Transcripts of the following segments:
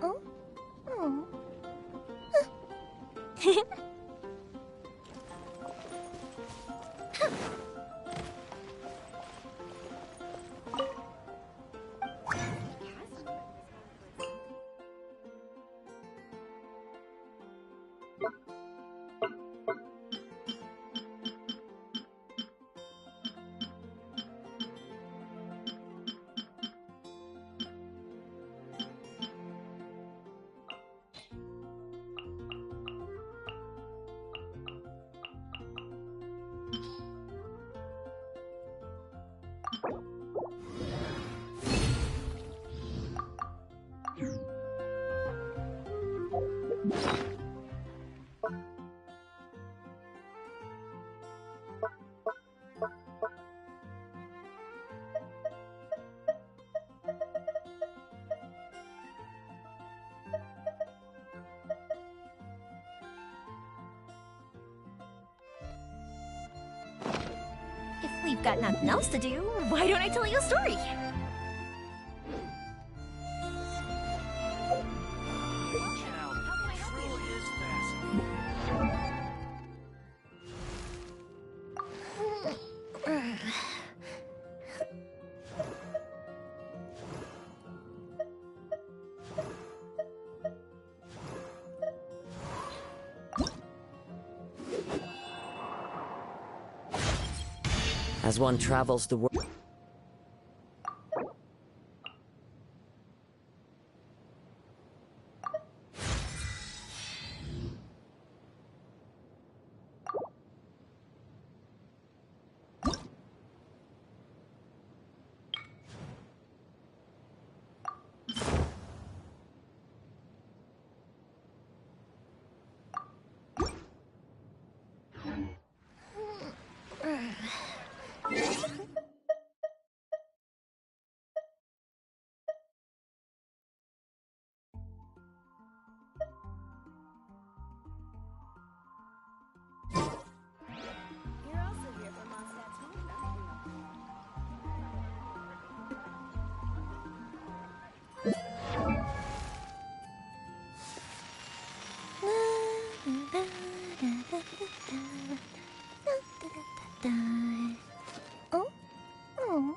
Oh? Oh. If we've got nothing else to do, why don't I tell you a story? As one travels the world. Oh? Oh.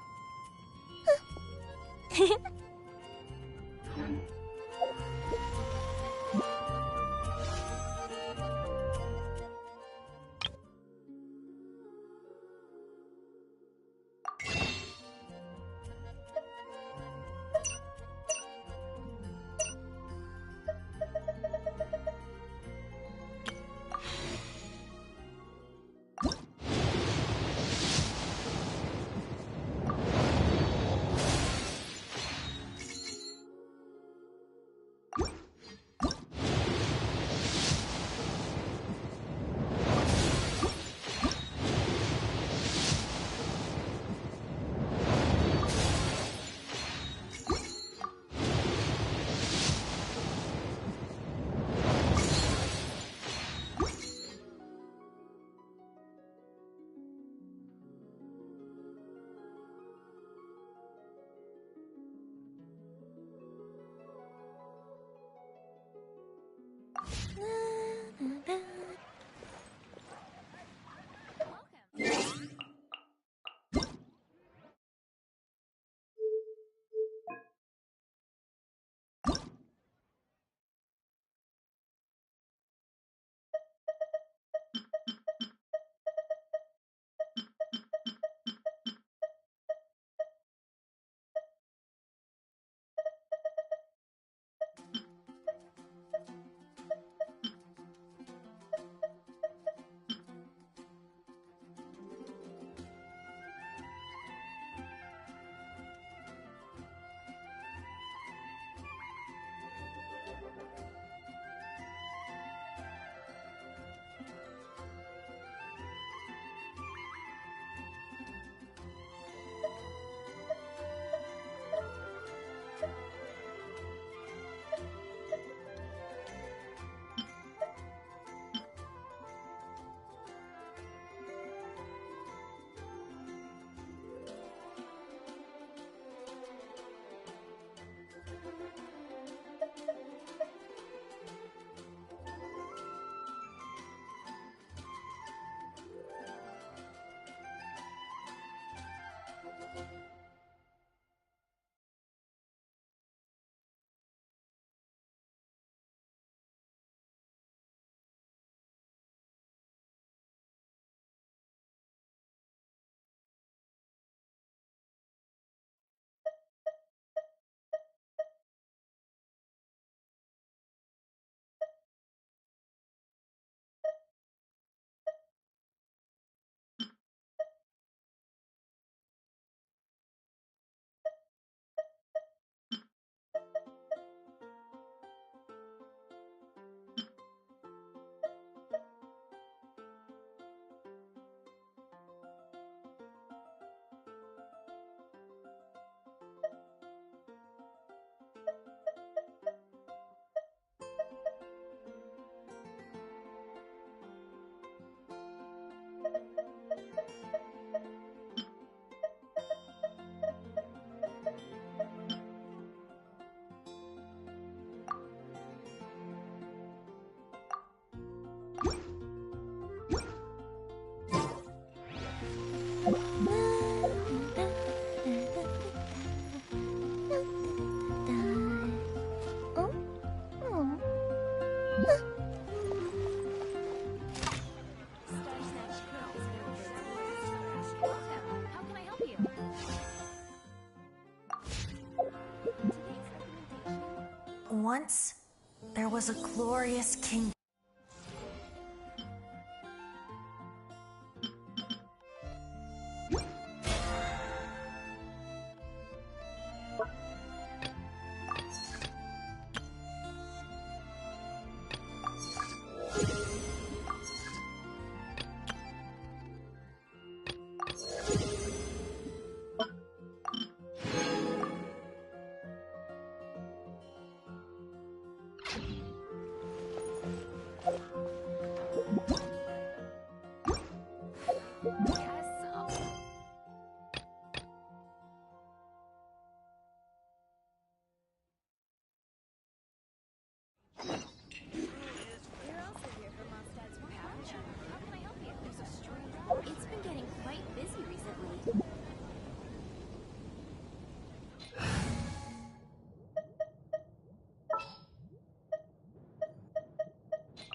Oh? Oh. How can I help you? Once, there was a glorious king. It's been getting quite busy recently.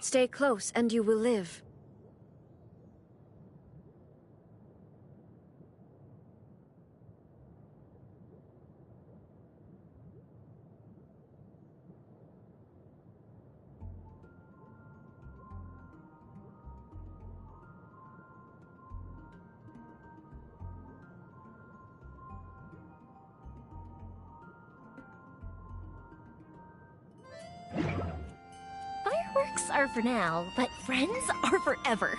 Stay close and you will live. Fireworks are for now, but friends are forever.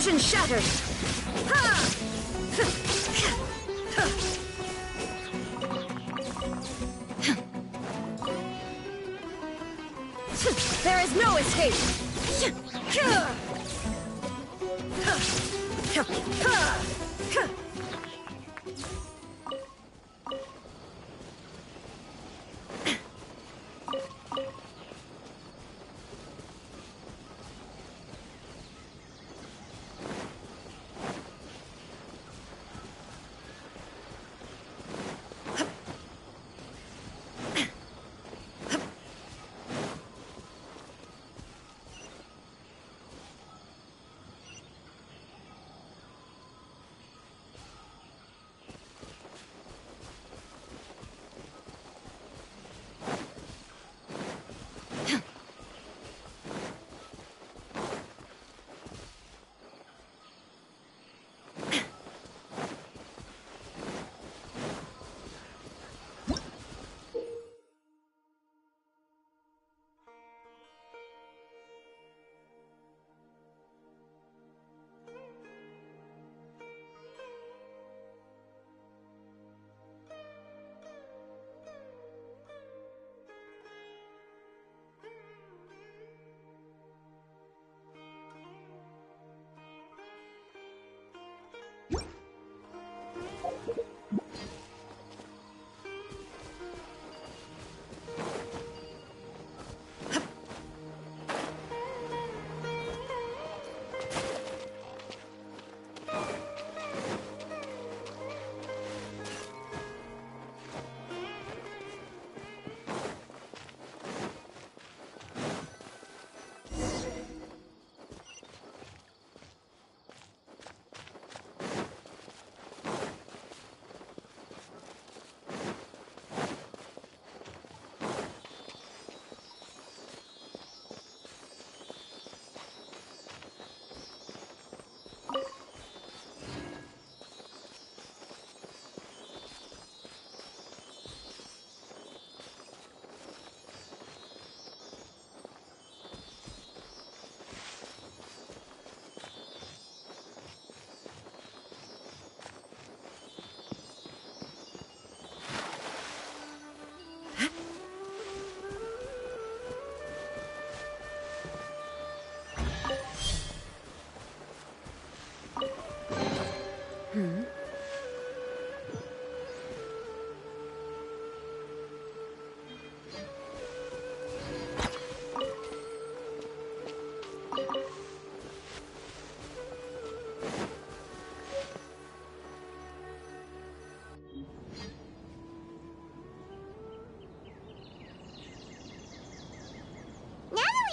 Illusion shattered! Ha! There is no escape!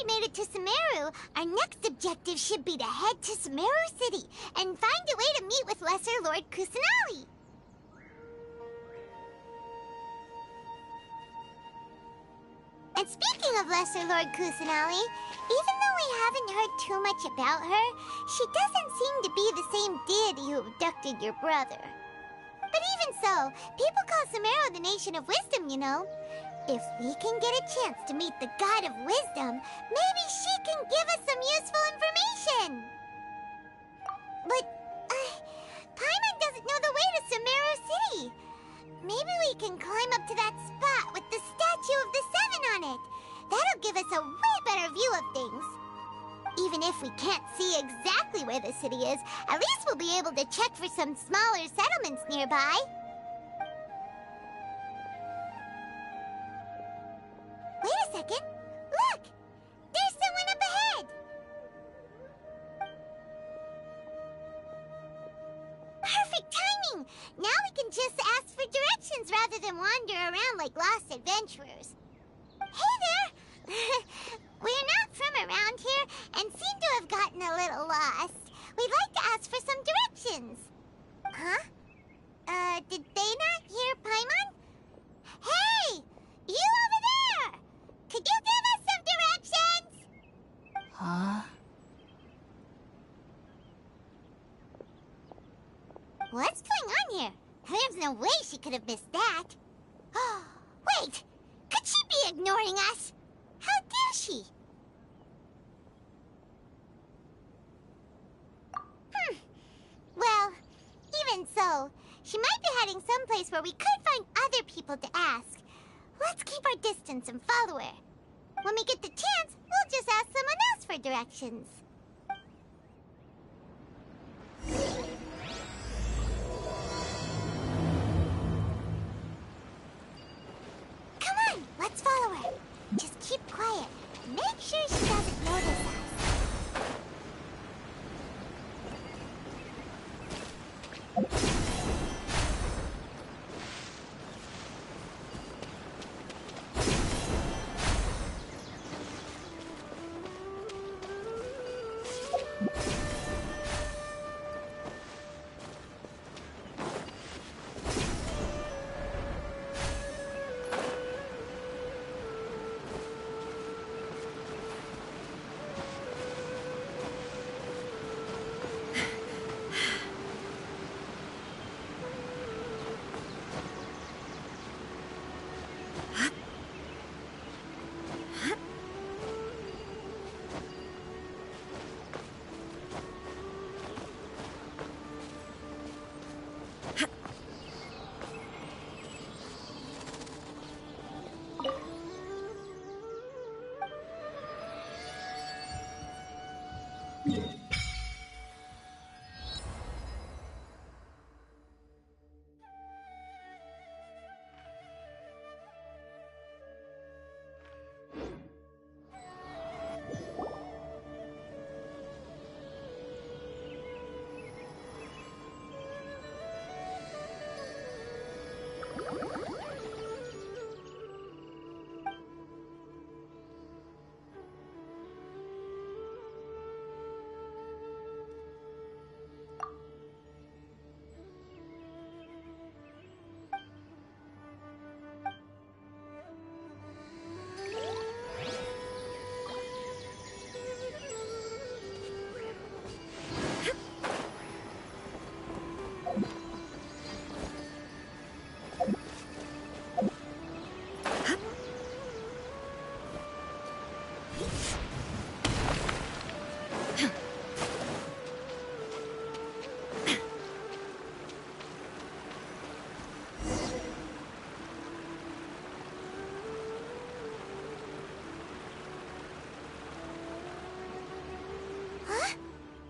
Made it to Sumuru, our next objective should be to head to Sumuru City and find a way to meet with Lesser Lord Kusanali. And speaking of Lesser Lord Kusanali, even though we haven't heard too much about her, she doesn't seem to be the same deity who abducted your brother. But even so, people call Sumuru the Nation of Wisdom, you know. If we can get a chance to meet the God of Wisdom, maybe she can give us some useful information. But, Paimon doesn't know the way to Sumuru City. Maybe we can climb up to that spot with the statue of the Seven on it. That'll give us a way better view of things. Even if we can't see exactly where the city is, at least we'll be able to check for some smaller settlements nearby. Wait a second. Look! There's someone up ahead! Perfect timing! Now we can just ask for directions rather than wander around like lost adventurers. Hey there! We're not from around here and seem to have gotten a little lost. We'd like to ask for some directions. Huh? Did they not hear Paimon? Hey! You over there! Could you give us some directions? Huh? What's going on here? There's no way she could have missed that. Wait! Could she be ignoring us? How dare she? She might be heading someplace where we could find other people to ask. Let's keep our distance and follow her. When we get the chance, we'll just ask someone else for directions. Come on, let's follow her. Just keep quiet. Make sure she doesn't notice us.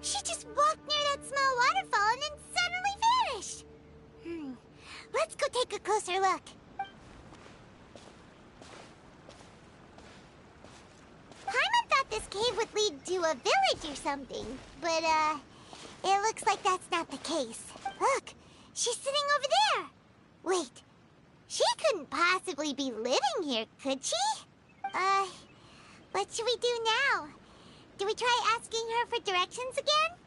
She just walked near that small waterfall and then suddenly vanished. Let's go take a closer look. Paimon thought this cave would lead to a village or something, but, it looks like that's not the case. Look, she's sitting over there. Wait, she couldn't possibly be living here, could she? What should we do now? Do we try asking her for directions again?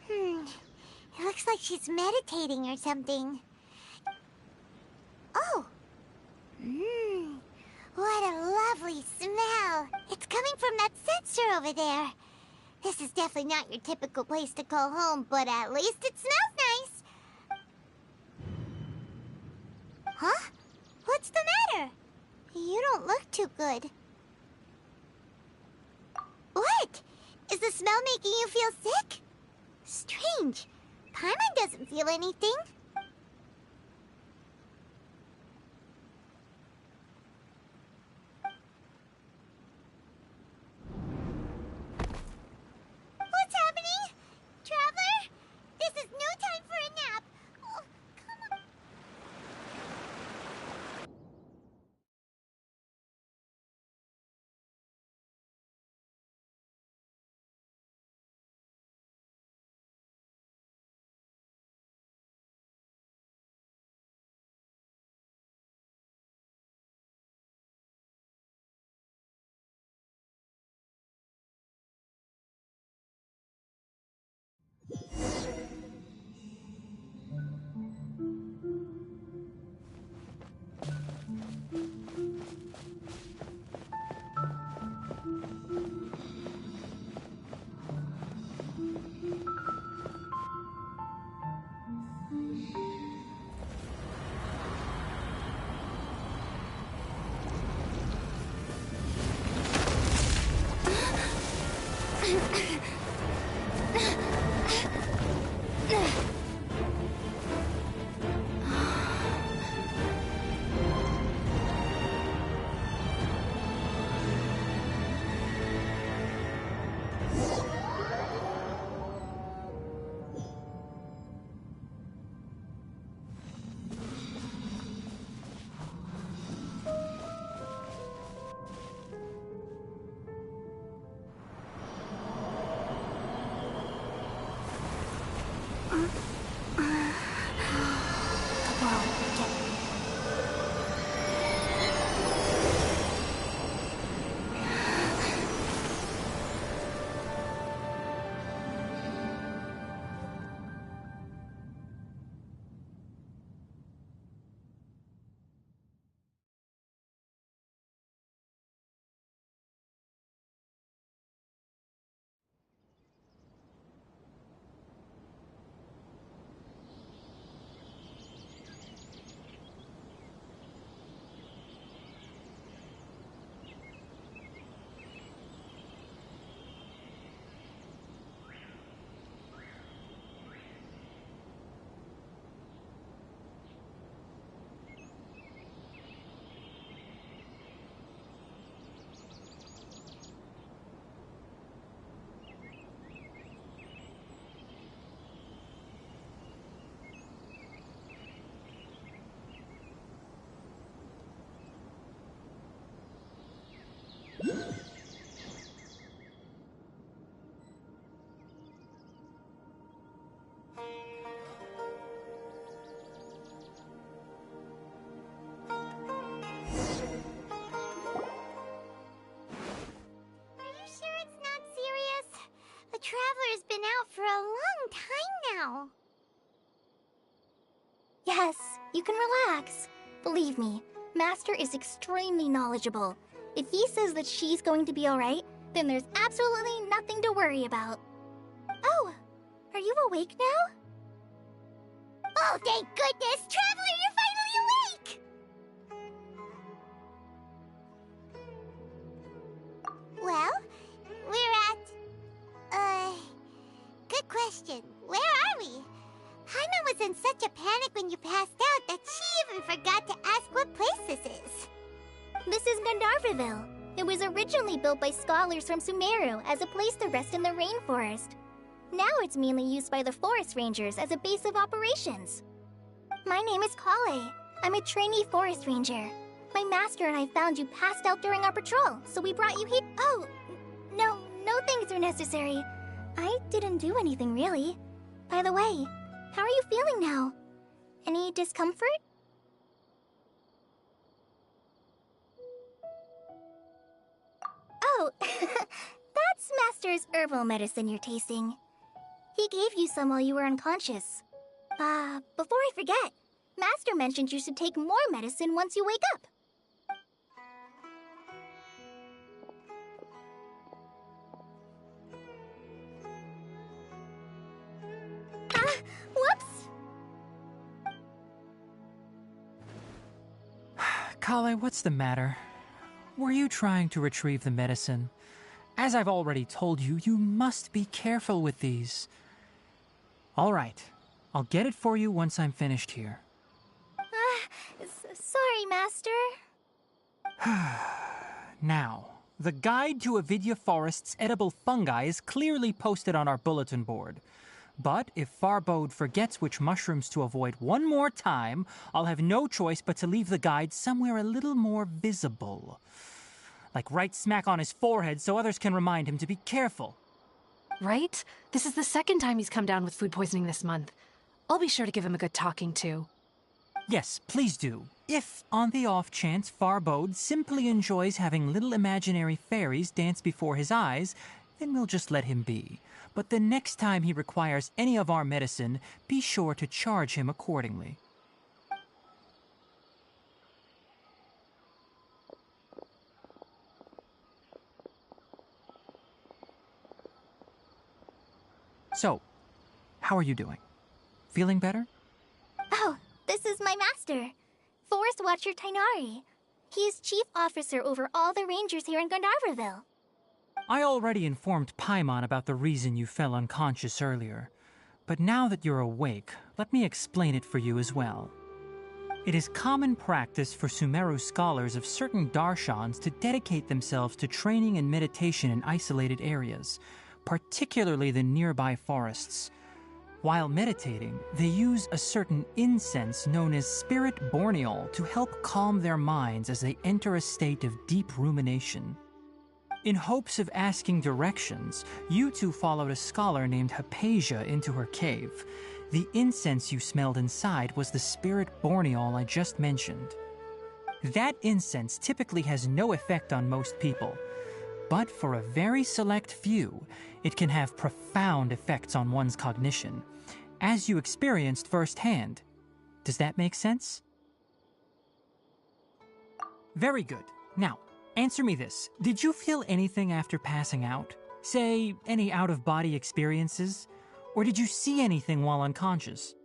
It looks like she's meditating or something. Oh! What a lovely smell! It's coming from that sensor over there. This is definitely not your typical place to call home, but at least it smells nice. Huh? What's the matter? You don't look too good. What? Is the smell making you feel sick? Strange. Paimon doesn't feel anything. The Traveler's been out for a long time now. Yes, you can relax. Believe me, Master is extremely knowledgeable. If he says that she's going to be alright, then there's absolutely nothing to worry about. Oh, are you awake now? Oh, thank goodness! Traveler, you're finally awake! Well, we're at... good question. Where are we? Paimon was in such a panic when you passed out that she even forgot to ask what place this is. This is Gandharvaville. It was originally built by scholars from Sumuru as a place to rest in the rainforest. Now it's mainly used by the forest rangers as a base of operations. My name is Kale. I'm a trainee forest ranger. My master and I found you passed out during our patrol, so we brought you here. Oh, no things are necessary. I didn't do anything, really. By the way, how are you feeling now? Any discomfort? Oh, that's Master's herbal medicine you're tasting. He gave you some while you were unconscious. Before I forget, Master mentioned you should take more medicine once you wake up. Whoops! Kale, what's the matter? Were you trying to retrieve the medicine? As I've already told you, you must be careful with these. All right, I'll get it for you once I'm finished here. Sorry, Master. Now, the guide to Avidya Forest's edible fungi is clearly posted on our bulletin board. But if Farbode forgets which mushrooms to avoid one more time, I'll have no choice but to leave the guide somewhere a little more visible. Like right smack on his forehead so others can remind him to be careful. Right? This is the second time he's come down with food poisoning this month. I'll be sure to give him a good talking to. Yes, please do. If, on the off chance, Farbode simply enjoys having little imaginary fairies dance before his eyes, then we'll just let him be. But the next time he requires any of our medicine, be sure to charge him accordingly. So, how are you doing? Feeling better? Oh, this is my master, Forest Watcher Tainari. He is chief officer over all the rangers here in Gandharvaville. I already informed Paimon about the reason you fell unconscious earlier. But now that you're awake, let me explain it for you as well. It is common practice for Sumeru scholars of certain darshans to dedicate themselves to training and meditation in isolated areas, particularly the nearby forests. While meditating, they use a certain incense known as spirit borneol to help calm their minds as they enter a state of deep rumination. In hopes of asking directions, you two followed a scholar named Hypatia into her cave. The incense you smelled inside was the spirit borneol I just mentioned. That incense typically has no effect on most people, but for a very select few, it can have profound effects on one's cognition, as you experienced firsthand. Does that make sense? Very good. Now, answer me this. Did you feel anything after passing out? Say, any out-of-body experiences? Or did you see anything while unconscious?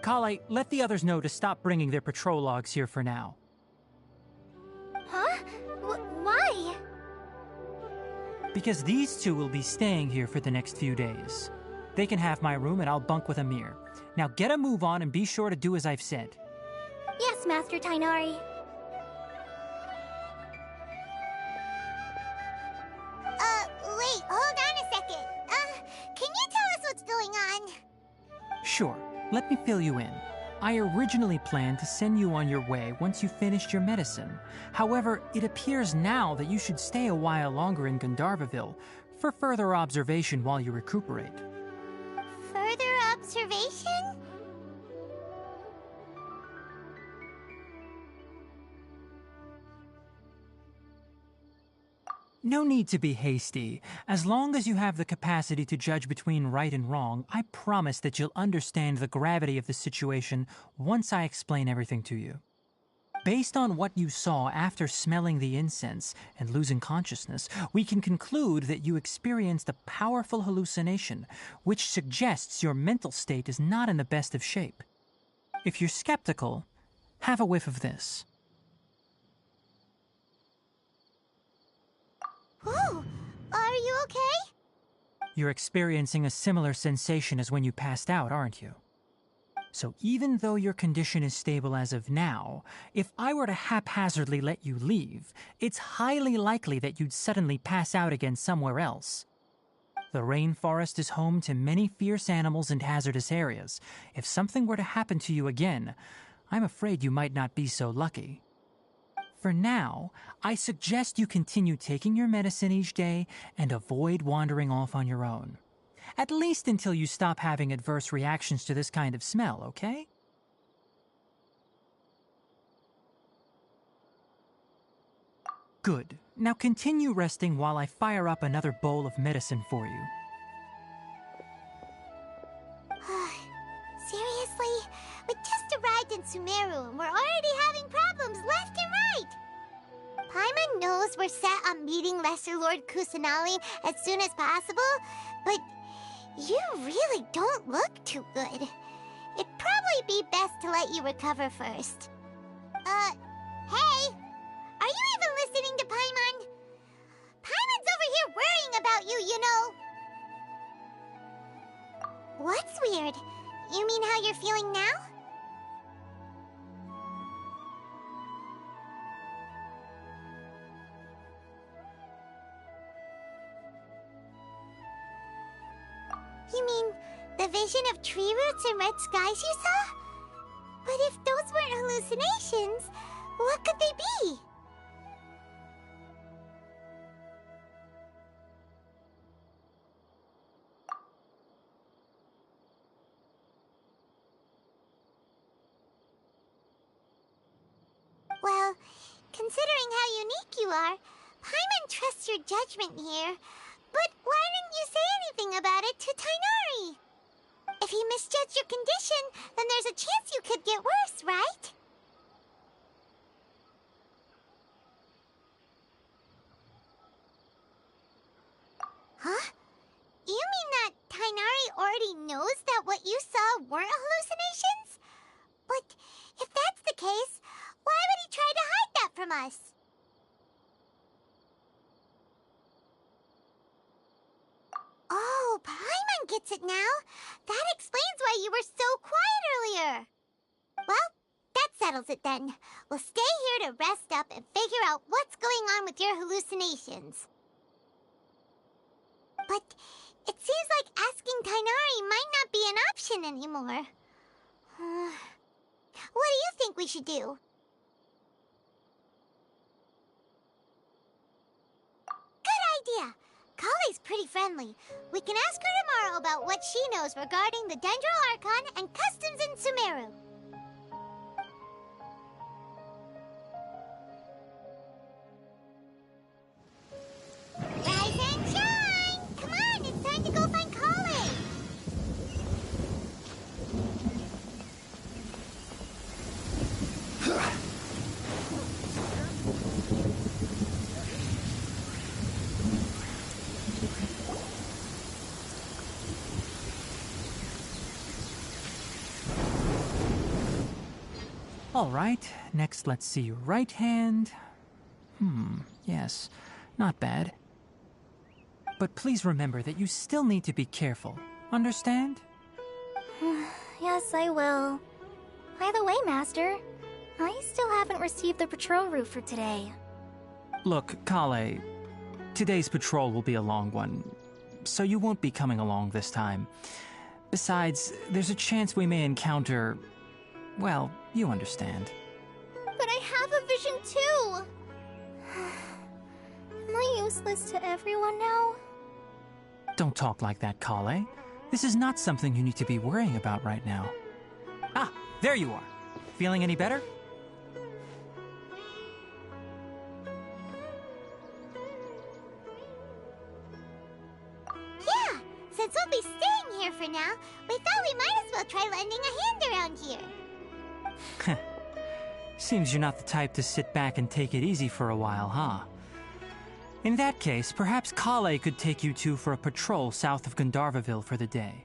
Kale, let the others know to stop bringing their patrol logs here for now. Huh? Why? Because these two will be staying here for the next few days. They can have my room and I'll bunk with Amir. Now get a move on and be sure to do as I've said. Yes, Master Tainari. Wait, hold on a second. Can you tell us what's going Let me fill you in. I originally planned to send you on your way once you finished your medicine. However, it appears now that you should stay a while longer in Gandharvaville for further observation while you recuperate. Further observation? No need to be hasty. As long as you have the capacity to judge between right and wrong, I promise that you'll understand the gravity of the situation once I explain everything to you. Based on what you saw after smelling the incense and losing consciousness, we can conclude that you experienced a powerful hallucination, which suggests your mental state is not in the best of shape. If you're skeptical, have a whiff of this. Whoa! Are you okay? You're experiencing a similar sensation as when you passed out, aren't you? So even though your condition is stable as of now, if I were to haphazardly let you leave, it's highly likely that you'd suddenly pass out again somewhere else. The rainforest is home to many fierce animals and hazardous areas. If something were to happen to you again, I'm afraid you might not be so lucky. For now, I suggest you continue taking your medicine each day and avoid wandering off on your own. At least until you stop having adverse reactions to this kind of smell, okay? Good. Now continue resting while I fire up another bowl of medicine for you. Seriously? We just arrived in Sumuru and we're already having problems left and right! Paimon knows we're set on meeting Lesser Lord Kusanali as soon as possible, but you really don't look too good. It'd probably be best to let you recover first. Hey! Are you even listening to Paimon? Paimon's over here worrying about you, you know! What's weird? You mean how you're feeling now? You mean the vision of tree roots and red skies you saw? But if those weren't hallucinations, what could they be? Well, considering how unique you are, Paimon trusts your judgment here. But why didn't you say anything about it to Tighnari? If he misjudged your condition, then there's a chance you could get worse, right? Huh? You mean that Tighnari already knows that what you saw weren't hallucinations? But if that's the case, why would he try to hide that from us? Oh, Paimon gets it now. That explains why you were so quiet earlier. Well, that settles it then. We'll stay here to rest up and figure out what's going on with your hallucinations. But it seems like asking Tighnari might not be an option anymore. What do you think we should do? Good idea. Kale's pretty friendly. We can ask her tomorrow about what she knows regarding the Dendro Archon and customs in Sumuru. Rise and shine! Come on, it's time to go find Kale! All right, next let's see your right hand. Yes, not bad. But please remember that you still need to be careful. Understand? Yes, I will. By the way, Master, I still haven't received the patrol route for today. Look, Kale, today's patrol will be a long one, so you won't be coming along this time. Besides, there's a chance we may encounter... well, you understand. But I have a vision too! Am I useless to everyone now? Don't talk like that, Kale. This is not something you need to be worrying about right now. Ah, there you are. Feeling any better? Yeah, since we'll be staying here for now, we thought we might as well try lending a hand around here. Seems you're not the type to sit back and take it easy for a while, huh? In that case, perhaps Kale could take you two for a patrol south of Gandharvaville for the day.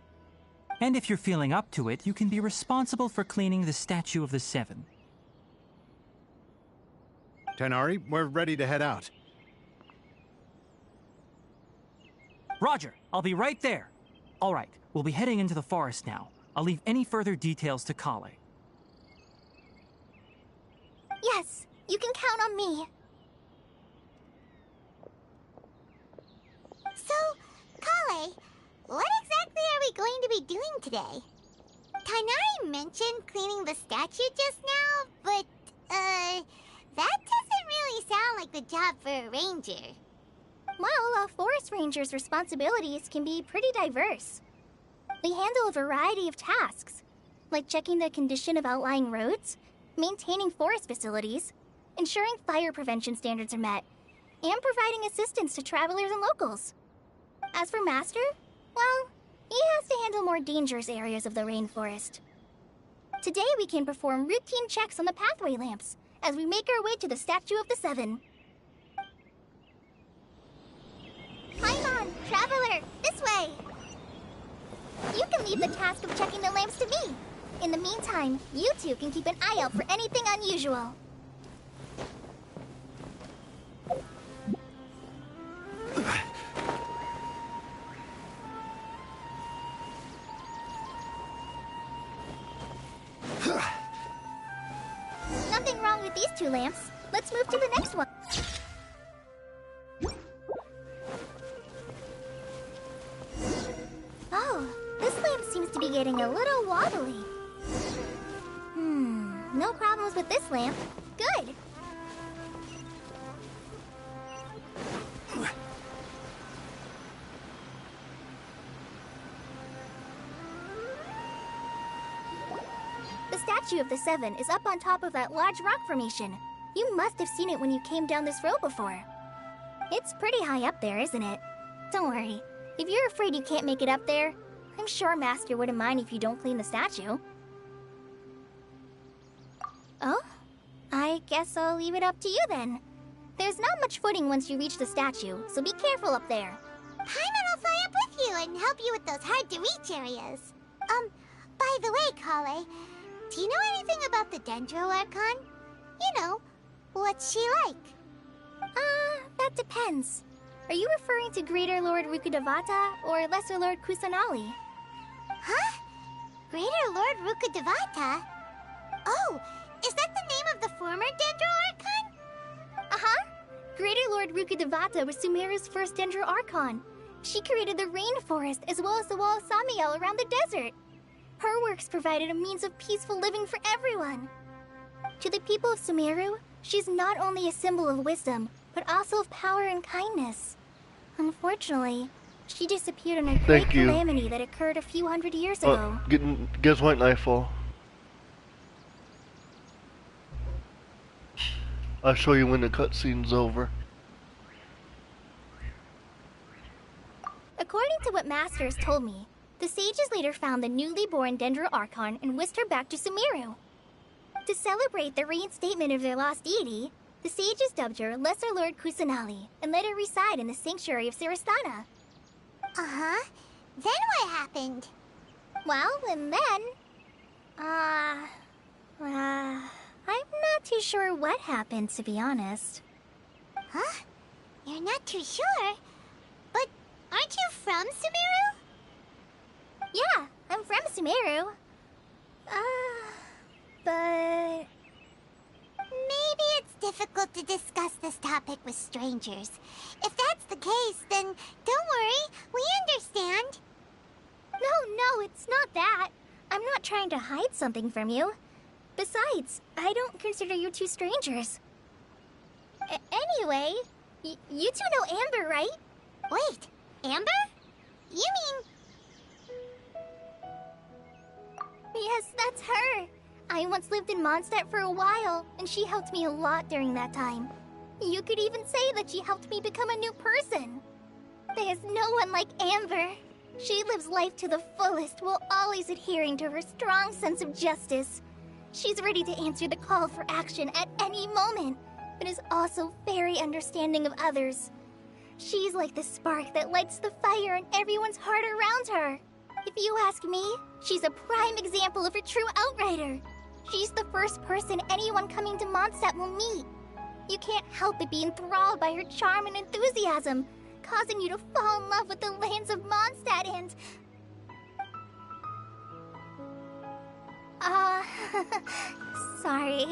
And if you're feeling up to it, you can be responsible for cleaning the Statue of the Seven. Tighnari, we're ready to head out. Roger, I'll be right there. All right, we'll be heading into the forest now. I'll leave any further details to Kale. Yes, you can count on me. So, Kale, what exactly are we going to be doing today? Tighnari mentioned cleaning the statue just now, but, that doesn't really sound like the job for a ranger. Well, a forest ranger's responsibilities can be pretty diverse. They handle a variety of tasks, like checking the condition of outlying roads, maintaining forest facilities, ensuring fire prevention standards are met, and providing assistance to travelers and locals. As for Master, well, he has to handle more dangerous areas of the rainforest. Today we can perform routine checks on the pathway lamps as we make our way to the Statue of the Seven. Paimon, Traveler, this way! You can leave the task of checking the lamps to me. In the meantime, you two can keep an eye out for anything unusual. Nothing wrong with these two lamps. Let's move to the next one. Oh, this lamp seems to be getting a little wobbly. No problems with this lamp. Good. The Statue of the Seven is up on top of that large rock formation. You must have seen it when you came down this road before. It's pretty high up there, isn't it? Don't worry. If you're afraid you can't make it up there, I'm sure Master wouldn't mind if you don't clean the statue. Oh? I guess I'll leave it up to you then. There's not much footing once you reach the statue, so be careful up there. Paimon will fly up with you and help you with those hard-to-reach areas. By the way, Kale, do you know anything about the Dendro Archon? You know, what's she like? That depends. Are you referring to Greater Lord Rukkhadevata or Lesser Lord Kusanali? Huh? Greater Lord Rukkhadevata? Oh, is that the name of the former Dendro Archon? Uh-huh. Greater Lord Rukkhadevata was Sumeru's first Dendro Archon. She created the rainforest as well as the wall of Samiel around the desert. Her works provided a means of peaceful living for everyone. To the people of Sumeru, she's not only a symbol of wisdom, but also of power and kindness. Unfortunately, she disappeared in a great calamity that occurred a few hundred years ago. Guess what, Nightfall? I'll show you when the cutscene's over. According to what Masters told me, the sages later found the newly born Dendro Archon and whisked her back to Sumeru. To celebrate the reinstatement of their lost deity, the sages dubbed her Lesser Lord Kusanali and let her reside in the sanctuary of Siristana. Uh-huh. Then what happened? Well, and then... I'm not too sure what happened, to be honest. Huh? You're not too sure? But aren't you from Sumuru? Yeah, I'm from Sumeru. But... Maybe it's difficult to discuss this topic with strangers. If that's the case, then don't worry, we understand. No, it's not that. I'm not trying to hide something from you. Besides, I don't consider you two strangers. Anyway, you two know Amber, right? Wait, Amber? You mean... Yes, that's her. I once lived in Mondstadt for a while, and she helped me a lot during that time. You could even say that she helped me become a new person. There's no one like Amber. She lives life to the fullest while always adhering to her strong sense of justice. She's ready to answer the call for action at any moment, but is also very understanding of others. She's like the spark that lights the fire in everyone's heart around her. If you ask me, she's a prime example of a true outrider. She's the first person anyone coming to Mondstadt will meet. You can't help but be enthralled by her charm and enthusiasm, causing you to fall in love with the lands of Mondstadt and... sorry.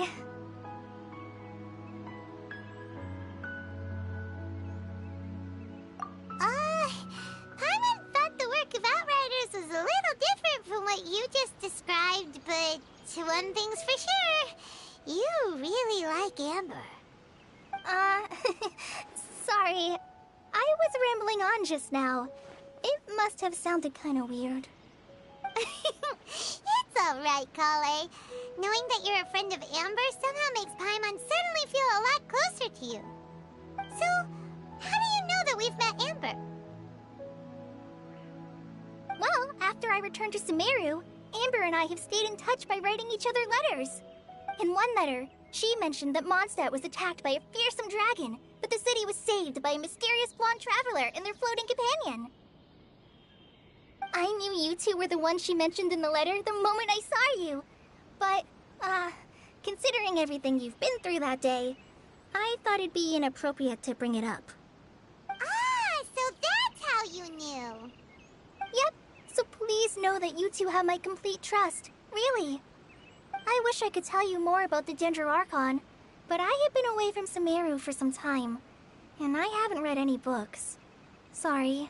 Paimon thought the work of Outriders was a little different from what you just described, but one thing's for sure, you really like Amber. Sorry. I was rambling on just now. It must have sounded kind of weird. It's alright, Kale. Knowing that you're a friend of Amber somehow makes Paimon suddenly feel a lot closer to you. So, how do you know that we've met Amber? Well, after I returned to Sumuru, Amber and I have stayed in touch by writing each other letters. In one letter, she mentioned that Mondstadt was attacked by a fearsome dragon, but the city was saved by a mysterious blonde traveler and their floating companion. I knew you two were the ones she mentioned in the letter the moment I saw you. But, considering everything you've been through that day, I thought it'd be inappropriate to bring it up. Ah, so that's how you knew. Yep, so please know that you two have my complete trust, really. I wish I could tell you more about the Ginger Archon, but I have been away from Sumuru for some time, and I haven't read any books. Sorry.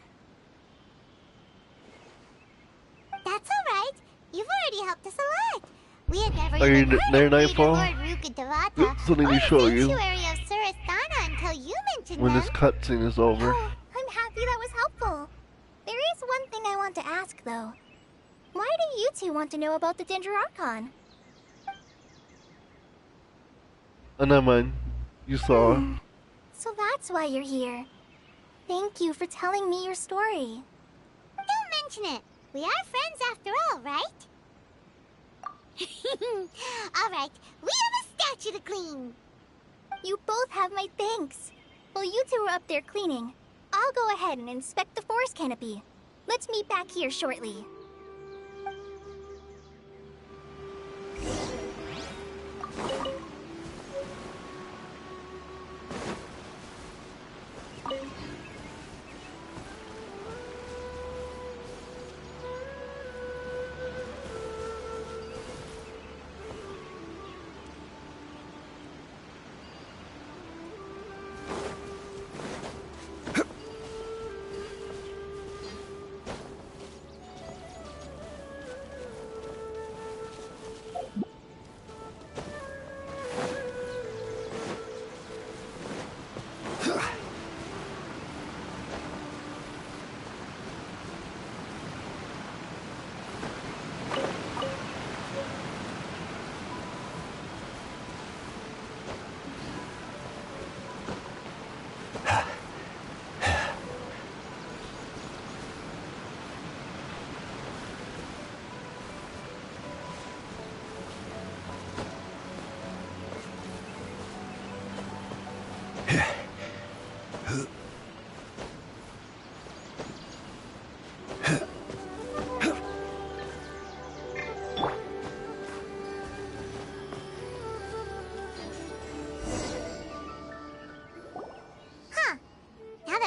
That's alright. You've already helped us a lot. We had never Are you even heard there, of Greater Nightfall? Lord Rukkhadevata Something or to the show you sanctuary of Surasthana until you mentioned when them. this cutscene is over. Oh, I'm happy that was helpful. There is one thing I want to ask, though. Why do you two want to know about the Ginger Archon? Oh, never mind. You saw. So that's why you're here. Thank you for telling me your story. Don't mention it. We are friends after all, right? Alright, we have a statue to clean. You both have my thanks. While you two are up there cleaning, I'll go ahead and inspect the forest canopy. Let's meet back here shortly.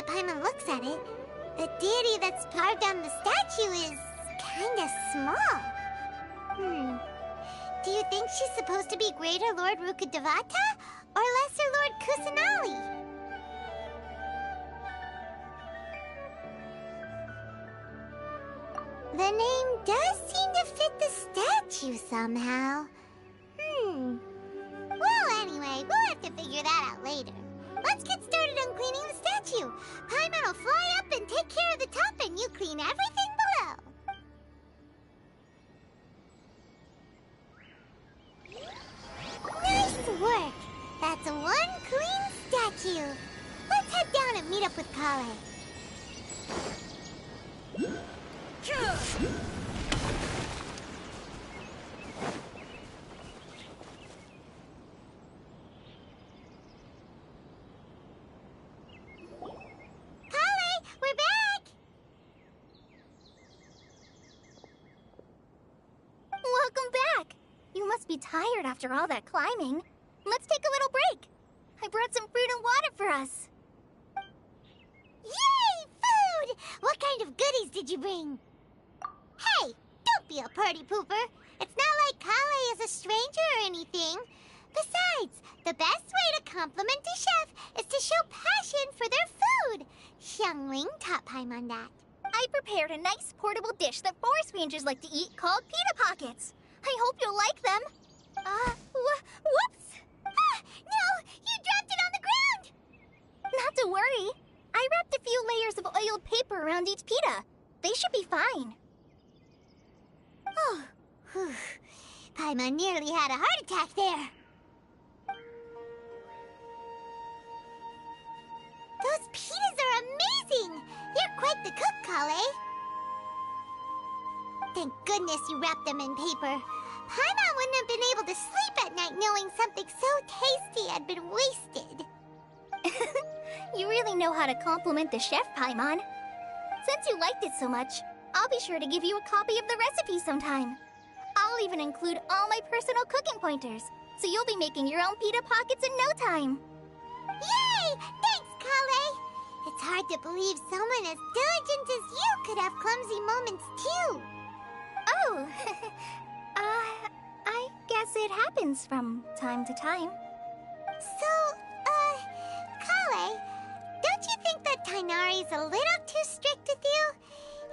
Paimon looks at it, the deity that's carved on the statue is kinda small. Do you think she's supposed to be Greater Lord Rukkhadevata or Lesser Lord Kusanali? The name does seem to fit the statue somehow. Well, anyway, we'll have to figure that out later. Let's get started on cleaning the statue. Paimon will fly up and take care of the top, and you clean everything below. Nice work! That's one clean statue. Let's head down and meet up with Kale. Kale, we're back! Welcome back! You must be tired after all that climbing. Let's take a little break. I brought some fruit and water for us. Yay! Food! What kind of goodies did you bring? Hey, don't be a party pooper. It's not like Kale is a stranger or anything. Besides, the best way to compliment a chef is to show passion for their food. Xiangling taught Paimon that. I prepared a nice portable dish that forest rangers like to eat called pita pockets. I hope you'll like them. Whoops! Ah, no! You dropped it on the ground! Not to worry. I wrapped a few layers of oiled paper around each pita. They should be fine. Oh, whew. Paimon nearly had a heart attack there. Those pitas are amazing! You're quite the cook, Kale. Thank goodness you wrapped them in paper. Paimon wouldn't have been able to sleep at night knowing something so tasty had been wasted. You really know how to compliment the chef, Paimon. Since you liked it so much, I'll be sure to give you a copy of the recipe sometime. I'll even include all my personal cooking pointers, so you'll be making your own pita pockets in no time. Yay! Thanks, Kale! It's hard to believe someone as diligent as you could have clumsy moments, too. Oh, I guess it happens from time to time. So, Kale, don't you think that Tighnari's a little too strict with you?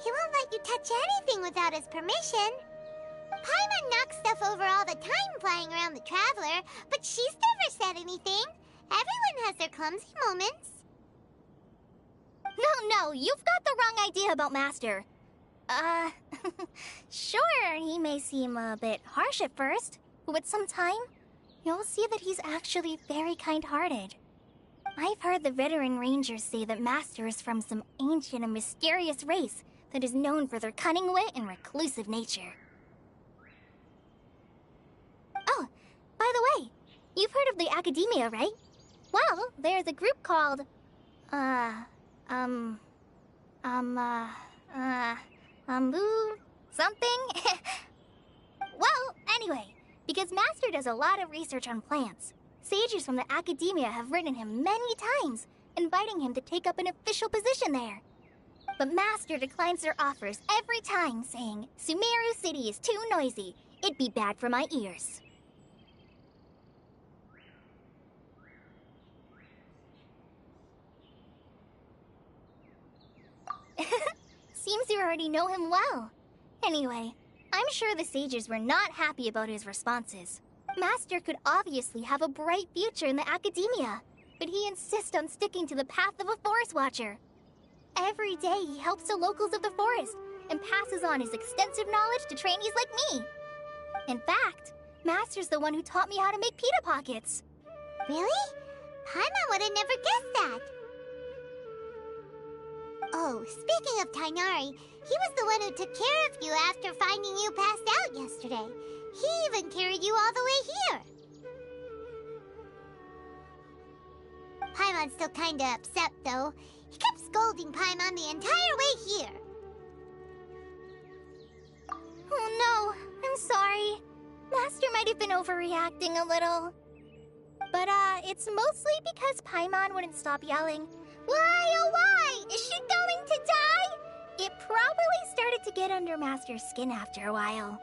He won't let you touch anything without his permission. Paimon knocks stuff over all the time flying around the Traveler, but she's never said anything. Everyone has their clumsy moments. No, you've got the wrong idea about Master. Sure, he may seem a bit harsh at first, but with some time, you'll see that he's actually very kind-hearted. I've heard the veteran rangers say that Master is from some ancient and mysterious race that is known for their cunning wit and reclusive nature. Oh, by the way, you've heard of the Academia, right? Well, there's a group called, something? Well, anyway, because Master does a lot of research on plants, sages from the Academia have written him many times, inviting him to take up an official position there. But Master declines their offers every time, saying, Sumuru City is too noisy. It'd be bad for my ears. Seems you already know him well. Anyway, I'm sure the sages were not happy about his responses. Master could obviously have a bright future in the Academia, but he insists on sticking to the path of a forest watcher. Every day he helps the locals of the forest and passes on his extensive knowledge to trainees like me. In fact, Master's the one who taught me how to make pita pockets. Really? Paimon would have never guessed that. Oh, speaking of Tighnari, he was the one who took care of you after finding you passed out yesterday. He even carried you all the way here. Paimon's still kinda upset, though. He kept scolding Paimon the entire way here. Oh no, I'm sorry. Master might have been overreacting a little. But, it's mostly because Paimon wouldn't stop yelling, "Why, oh why? Is she going to die?" It probably started to get under Master's skin after a while.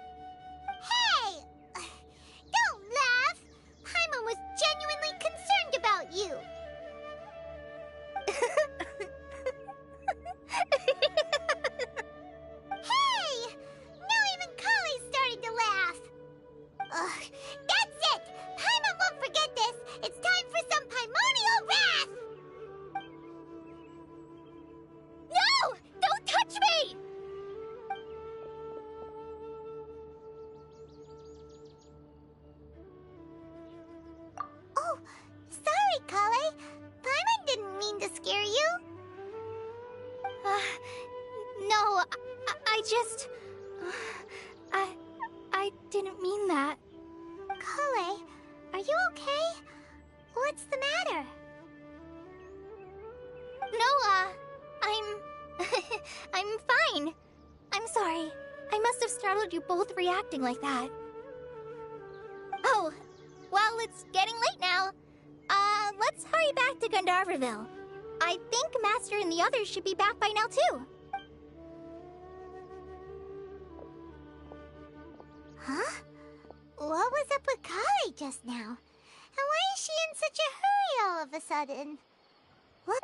Hey! Don't laugh! Paimon was genuinely concerned about you. Hey! No, I just... I didn't mean that. Kale, are you okay? What's the matter? No, I'm fine. I'm sorry. I must have startled you both reacting like that. Oh, well, it's getting late now. Let's hurry back to Gandharville. I think Master and the others should be back by now, too. Huh? What was up with Kale just now? And why is she in such a hurry all of a sudden? What?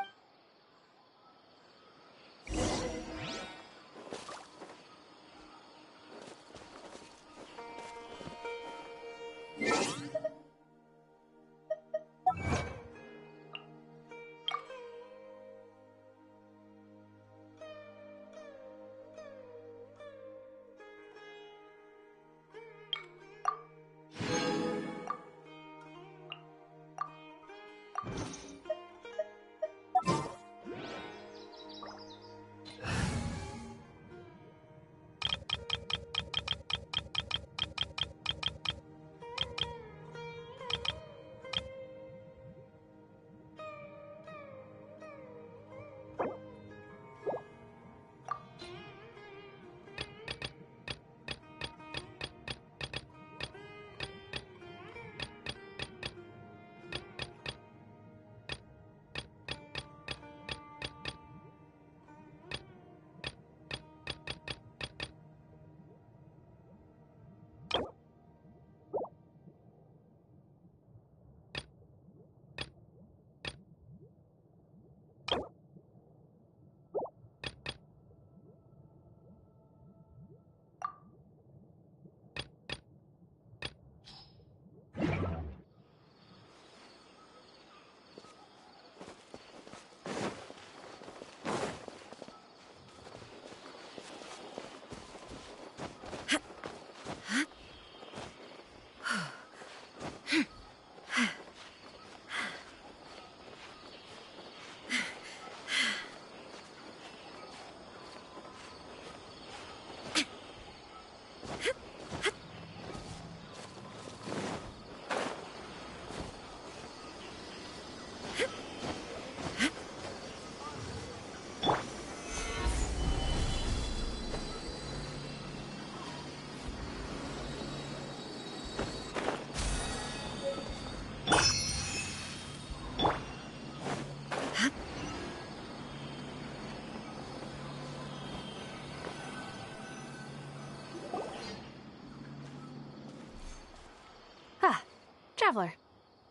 Traveler,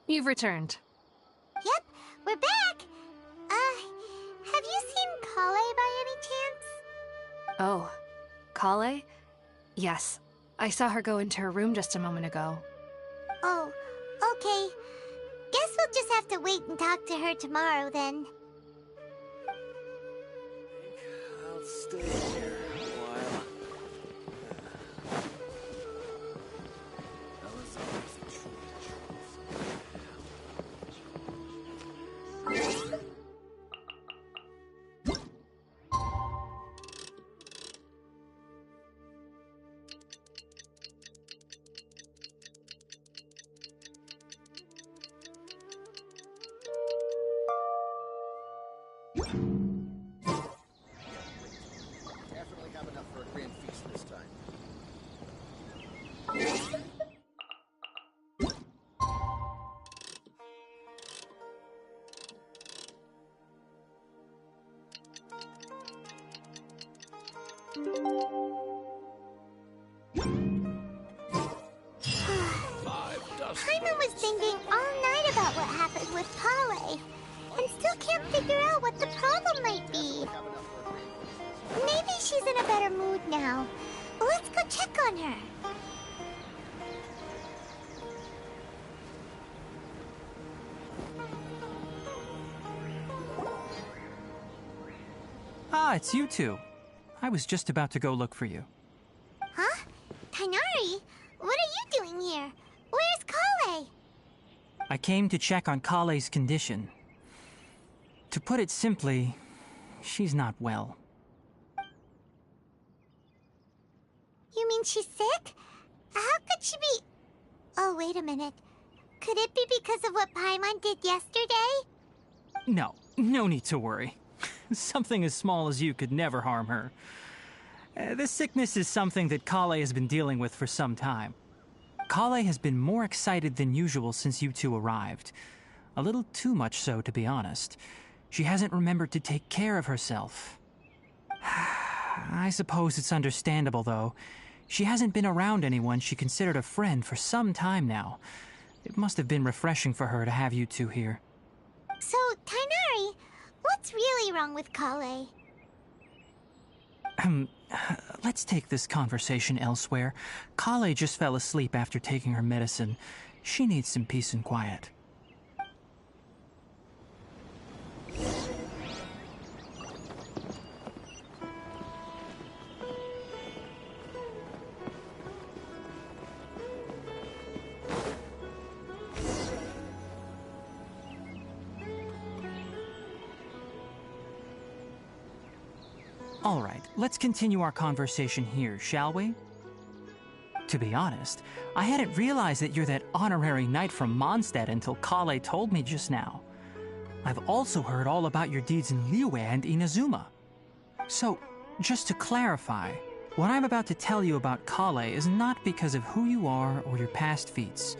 you've returned. Yep, we're back. Have you seen Kale by any chance? Oh, Kale? Yes, I saw her go into her room just a moment ago. Oh, okay. Guess we'll just have to wait and talk to her tomorrow then. I'll stay here a while. That was always a treat. Definitely have enough for a grand feast this time. Paimon was thinking all night about what happened with Kale, and still can't figure out what the problem might be. Maybe she's in a better mood now. Let's go check on her. Ah, it's you two. I was just about to go look for you. Huh? Tighnari? What are you doing here? Where's Kale? I came to check on Kale's condition. To put it simply, she's not well. You mean she's sick? How could she be... Oh, wait a minute. Could it be because of what Paimon did yesterday? No, no need to worry. Something as small as you could never harm her. This sickness is something that Kale has been dealing with for some time. Kale has been more excited than usual since you two arrived. A little too much so, to be honest. She hasn't remembered to take care of herself. I suppose it's understandable, though. She hasn't been around anyone she considered a friend for some time now. It must have been refreshing for her to have you two here. So, Tainari, what's really wrong with Kale? Let's take this conversation elsewhere. Kale just fell asleep after taking her medicine. She needs some peace and quiet. All right, let's continue our conversation here, shall we? To be honest, I hadn't realized that you're that honorary knight from Mondstadt until Kale told me just now. I've also heard all about your deeds in Liyue and Inazuma. So, just to clarify, what I'm about to tell you about Kale is not because of who you are or your past feats.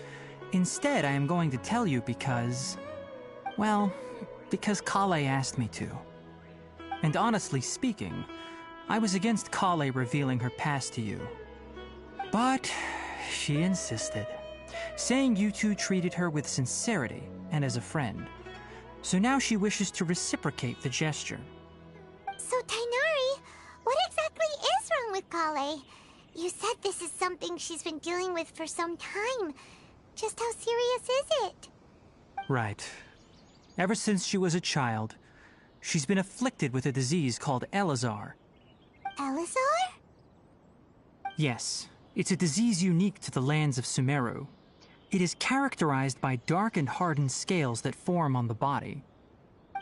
Instead, I am going to tell you because... well, because Kale asked me to. And honestly speaking, I was against Kale revealing her past to you. But she insisted, saying you two treated her with sincerity and as a friend. So now she wishes to reciprocate the gesture. So, Tainari, what exactly is wrong with Kale? You said this is something she's been dealing with for some time. Just how serious is it? Right. Ever since she was a child, she's been afflicted with a disease called Elazar. Elazar? Yes, it's a disease unique to the lands of Sumuru. It is characterized by dark and hardened scales that form on the body.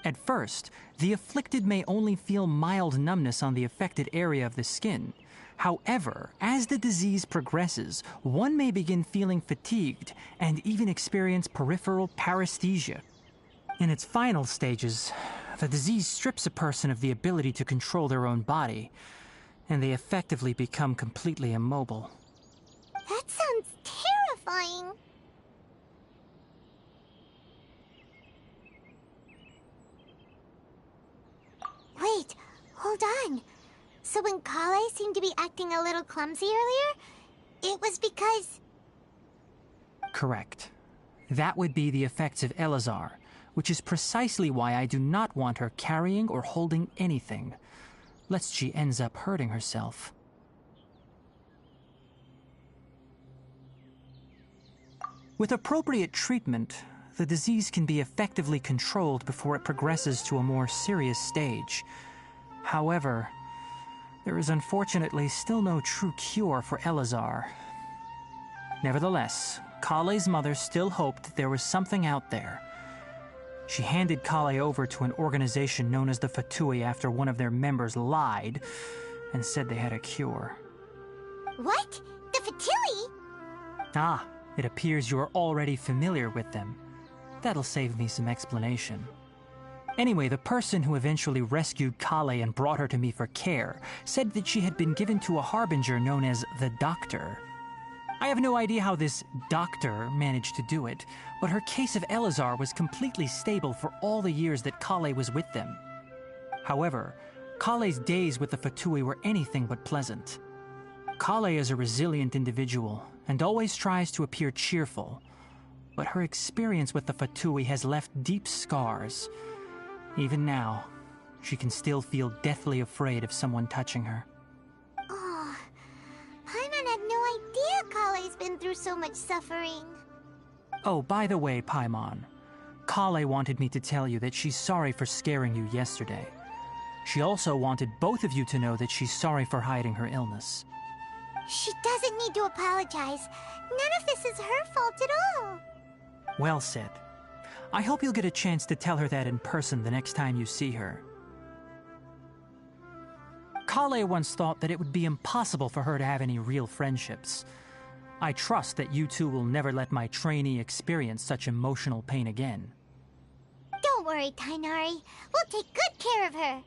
At first, the afflicted may only feel mild numbness on the affected area of the skin. However, as the disease progresses, one may begin feeling fatigued and even experience peripheral paresthesia. In its final stages, the disease strips a person of the ability to control their own body, and they effectively become completely immobile. That sounds terrifying. Wait, hold on. So when Kale seemed to be acting a little clumsy earlier, it was because... Correct. That would be the effects of Elazar, which is precisely why I do not want her carrying or holding anything, lest she ends up hurting herself. With appropriate treatment, the disease can be effectively controlled before it progresses to a more serious stage. However, there is unfortunately still no true cure for Elazar. Nevertheless, Kale's mother still hoped that there was something out there. She handed Kale over to an organization known as the Fatui after one of their members lied and said they had a cure. What? The Fatui? Ah, it appears you're already familiar with them. That'll save me some explanation. Anyway, the person who eventually rescued Kale and brought her to me for care said that she had been given to a harbinger known as the Doctor. I have no idea how this doctor managed to do it, but her case of Elazar was completely stable for all the years that Kale was with them. However, Kale's days with the Fatui were anything but pleasant. Kale is a resilient individual and always tries to appear cheerful, but her experience with the Fatui has left deep scars. Even now, she can still feel deathly afraid of someone touching her. Oh, Paimon had no idea Kale's been through so much suffering. Oh, by the way, Paimon, Kale wanted me to tell you that she's sorry for scaring you yesterday. She also wanted both of you to know that she's sorry for hiding her illness. She doesn't need to apologize. None of this is her fault at all. Well said. I hope you'll get a chance to tell her that in person the next time you see her. Kale once thought that it would be impossible for her to have any real friendships. I trust that you two will never let my trainee experience such emotional pain again. Don't worry, Tainari. We'll take good care of her.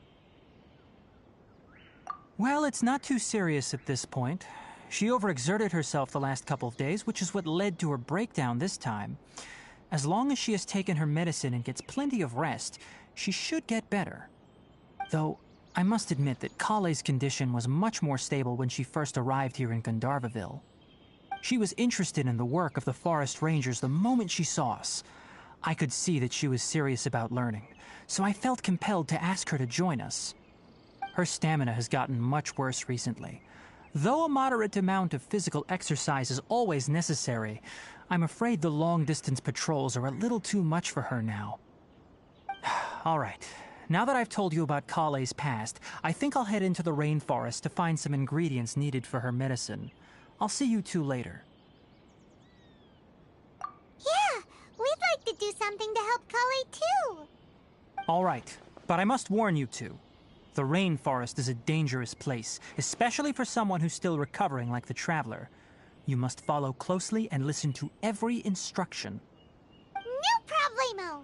Well, it's not too serious at this point. She overexerted herself the last couple of days, which is what led to her breakdown this time. As long as she has taken her medicine and gets plenty of rest, she should get better. Though, I must admit that Kale's condition was much more stable when she first arrived here in Gandharvaville. She was interested in the work of the forest rangers the moment she saw us. I could see that she was serious about learning, so I felt compelled to ask her to join us. Her stamina has gotten much worse recently. Though a moderate amount of physical exercise is always necessary, I'm afraid the long-distance patrols are a little too much for her now. All right, now that I've told you about Kale's past, I think I'll head into the rainforest to find some ingredients needed for her medicine. I'll see you two later. Yeah, we'd like to do something to help Kale too. All right, but I must warn you two. The rainforest is a dangerous place, especially for someone who's still recovering like the Traveler. You must follow closely and listen to every instruction. No problemo.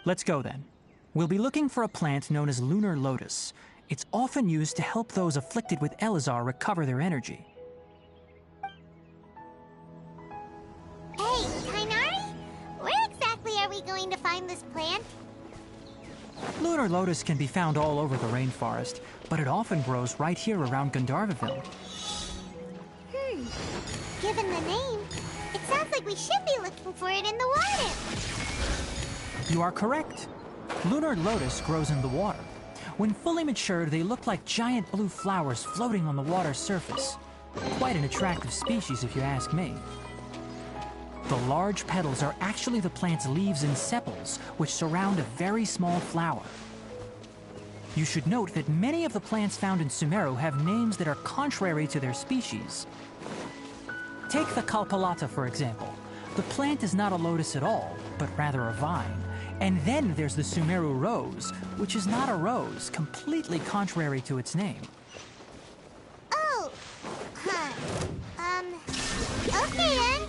Let's go then. We'll be looking for a plant known as lunar lotus. It's often used to help those afflicted with Elazar recover their energy. Hey, Tainari, where exactly are we going to find this plant? Lunar lotus can be found all over the rainforest, but it often grows right here around Gandharvaville. Given the name, it sounds like we should be looking for it in the water. You are correct. Lunar lotus grows in the water. When fully matured, they look like giant blue flowers floating on the water's surface. Quite an attractive species, if you ask me. The large petals are actually the plant's leaves and sepals, which surround a very small flower. You should note that many of the plants found in Sumuru have names that are contrary to their species. Take the Kalpalata, for example. The plant is not a lotus at all, but rather a vine. And then there's the Sumuru rose, which is not a rose, completely contrary to its name. Oh, okay then.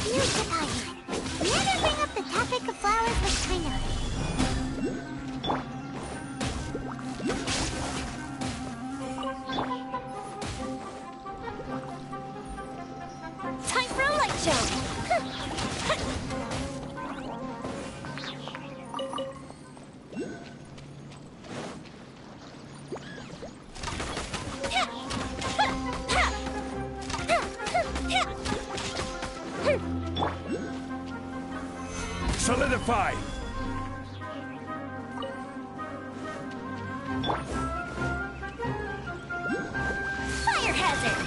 Here's the timeline. Never bring up the topic of flowers with Tainari. Time for a light show! Solidify! Fire hazard!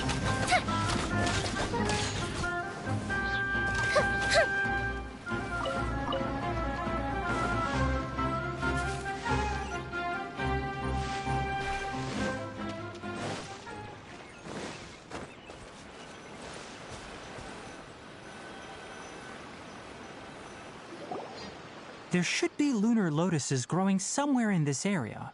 There should be lunar lotuses growing somewhere in this area.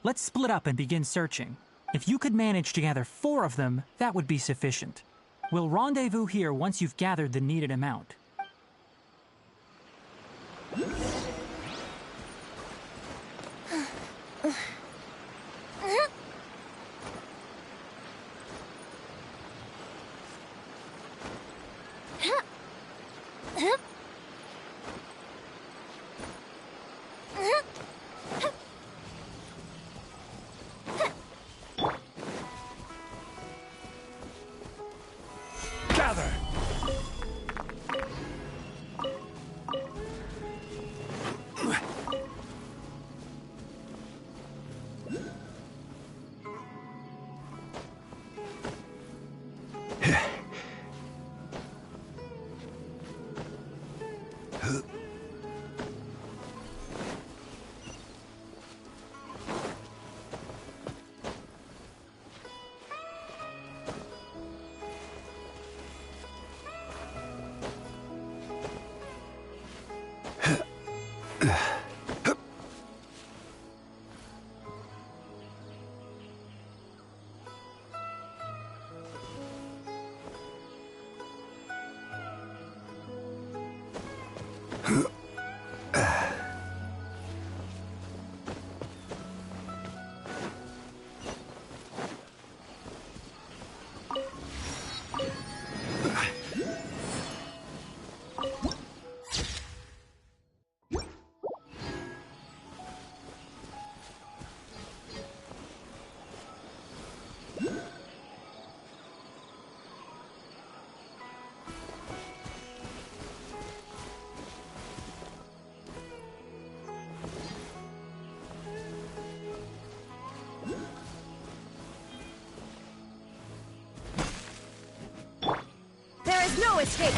Let's split up and begin searching. If you could manage to gather 4 of them, that would be sufficient. We'll rendezvous here once you've gathered the needed amount. escape!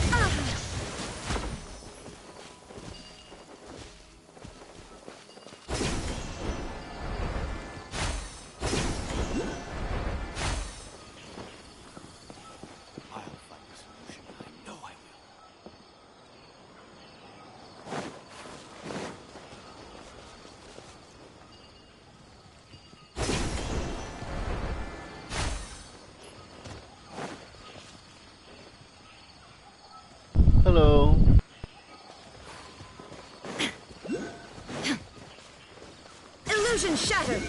I'll find a solution. I know I will. Hello. Illusion shattered!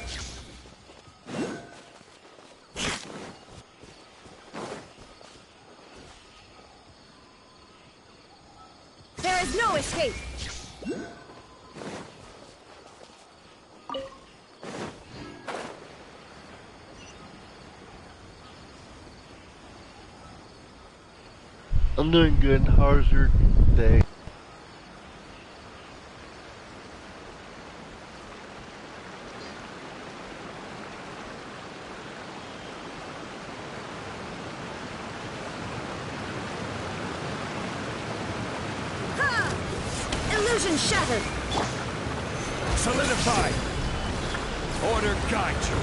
There is no escape! I'm doing good. How's your day? Illusion shattered! Solidified! Order guide you!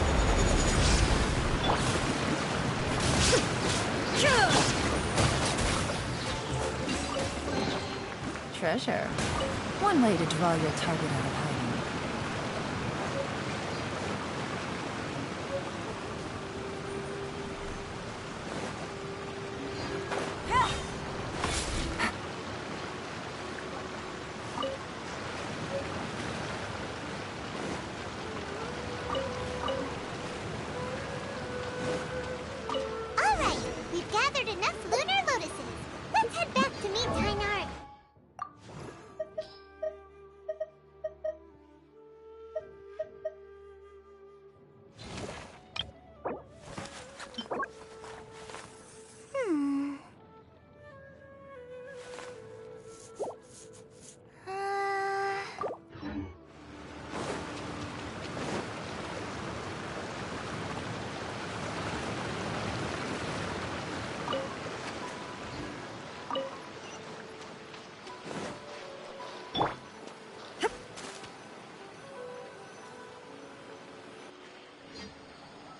Treasure. One way to draw your target out of hiding. Alright, we've gathered enough lunar lotuses. Let's head back to meet Tainari.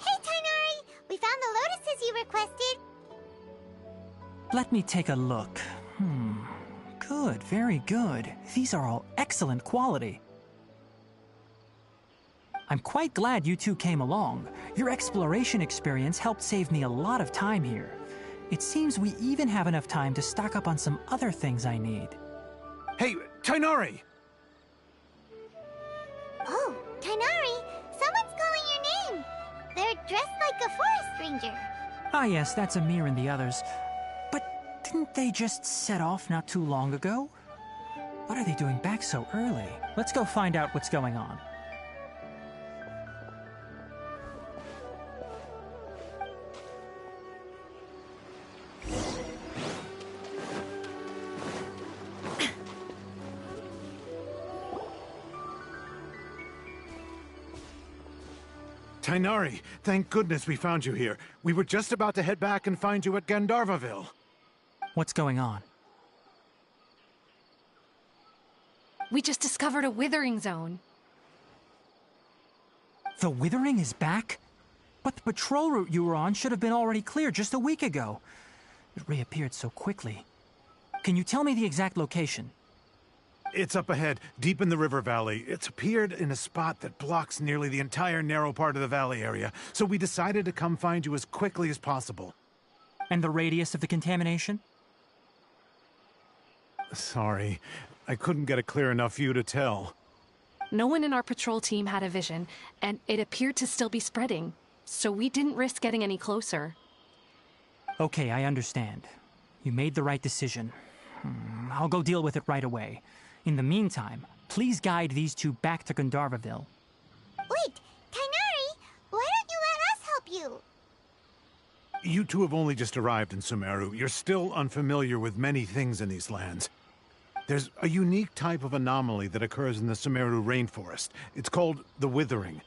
Hey, Tainari! We found the lotuses you requested. Let me take a look. Good, very good. These are all excellent quality. I'm quite glad you two came along. Your exploration experience helped save me a lot of time here. It seems we even have enough time to stock up on some other things I need. Hey, Tainari! Oh, Tainari, someone's calling your name. They're dressed like a forest ranger. Ah yes, that's Amir and the others. But didn't they just set off not too long ago? What are they doing back so early? Let's go find out what's going on. Tainari, thank goodness we found you here. We were just about to head back and find you at Gandharvaville. What's going on? We just discovered a withering zone. The Withering is back? But the patrol route you were on should have been already clear just a week ago. It reappeared so quickly. Can you tell me the exact location? It's up ahead, deep in the river valley. It's appeared in a spot that blocks nearly the entire narrow part of the valley area, so we decided to come find you as quickly as possible. And the radius of the contamination? Sorry, I couldn't get a clear enough view to tell. No one in our patrol team had a vision, and it appeared to still be spreading, so we didn't risk getting any closer. Okay, I understand. You made the right decision. I'll go deal with it right away. In the meantime, please guide these two back to Gandharvaville. Wait, Tainari, why don't you let us help you? You two have only just arrived in Sumuru. You're still unfamiliar with many things in these lands. There's a unique type of anomaly that occurs in the Sumuru rainforest. It's called the Withering.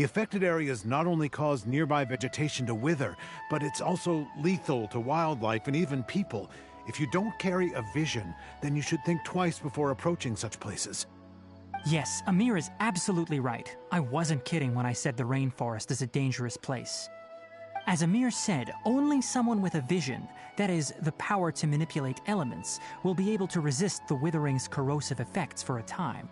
The affected areas not only cause nearby vegetation to wither, but it's also lethal to wildlife and even people. If you don't carry a vision, then you should think twice before approaching such places. Yes, Amir is absolutely right. I wasn't kidding when I said the rainforest is a dangerous place. As Amir said, only someone with a vision, that is, the power to manipulate elements, will be able to resist the withering's corrosive effects for a time.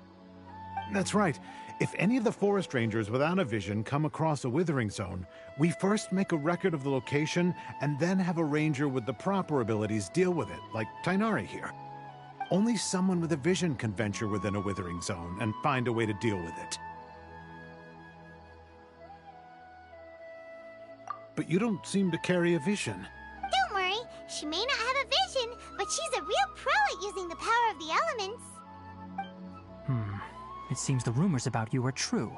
That's right. If any of the forest rangers without a vision come across a withering zone, we first make a record of the location and then have a ranger with the proper abilities deal with it, like Tainari here. Only someone with a vision can venture within a withering zone and find a way to deal with it. But you don't seem to carry a vision. Don't worry, she may not have a vision, but she's a real pro at using the power of the elements. It seems the rumors about you are true.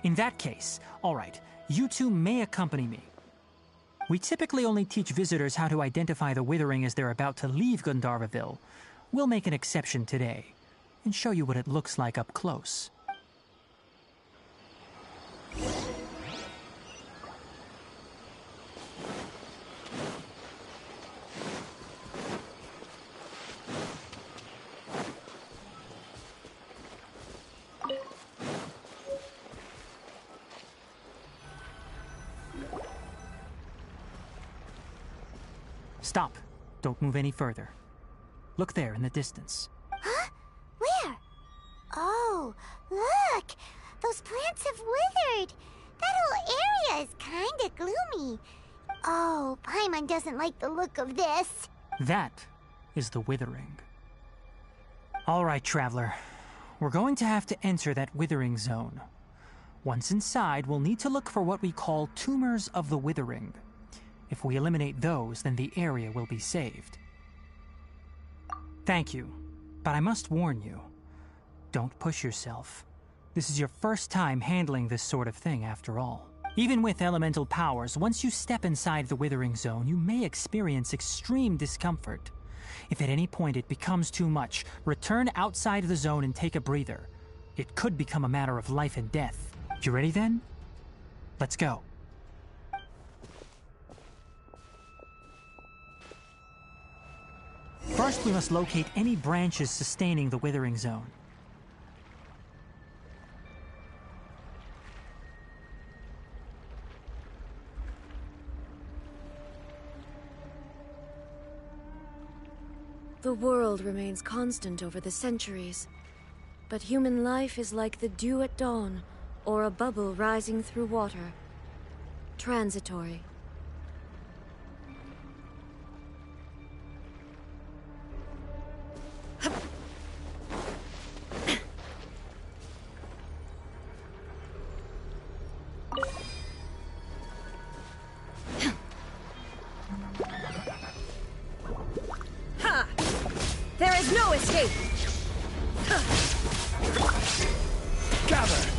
In that case, all right, you two may accompany me. We typically only teach visitors how to identify the withering as they're about to leave Gandharvaville. We'll make an exception today and show you what it looks like up close. Stop. Don't move any further. Look there in the distance. Huh? Where? Oh, look! Those plants have withered! That whole area is kinda gloomy. Oh, Paimon doesn't like the look of this. That is the withering. All right, traveler. We're going to have to enter that withering zone. Once inside, we'll need to look for what we call tumors of the withering. If we eliminate those, then the area will be saved. Thank you, but I must warn you. Don't push yourself. This is your first time handling this sort of thing, after all. Even with elemental powers, once you step inside the withering zone, you may experience extreme discomfort. If at any point it becomes too much, return outside the zone and take a breather. It could become a matter of life and death. You ready then? Let's go. First, we must locate any branches sustaining the withering zone. The world remains constant over the centuries, but human life is like the dew at dawn, or a bubble rising through water. Transitory. There is no escape! Gather!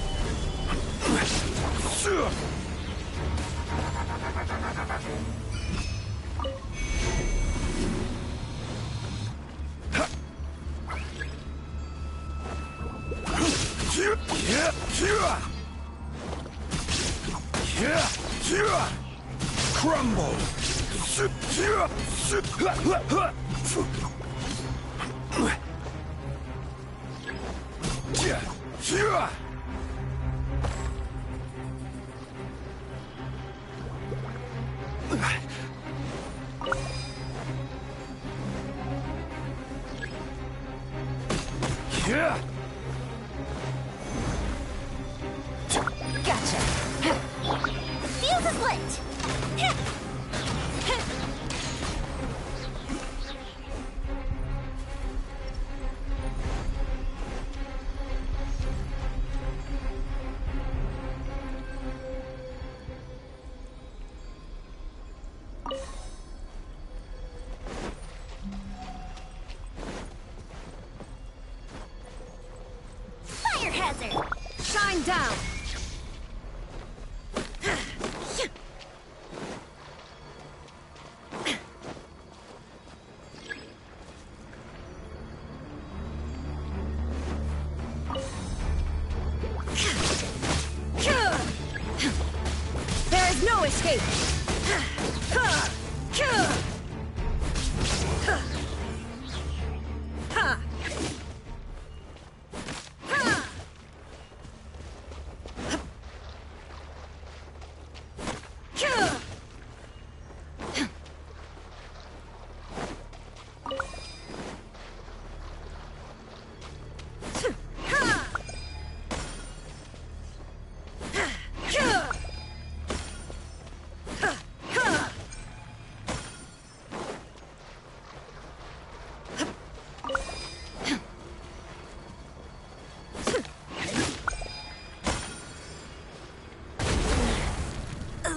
Crumble! Gotcha! Feel the split! Fire hazard! Shine down! escape!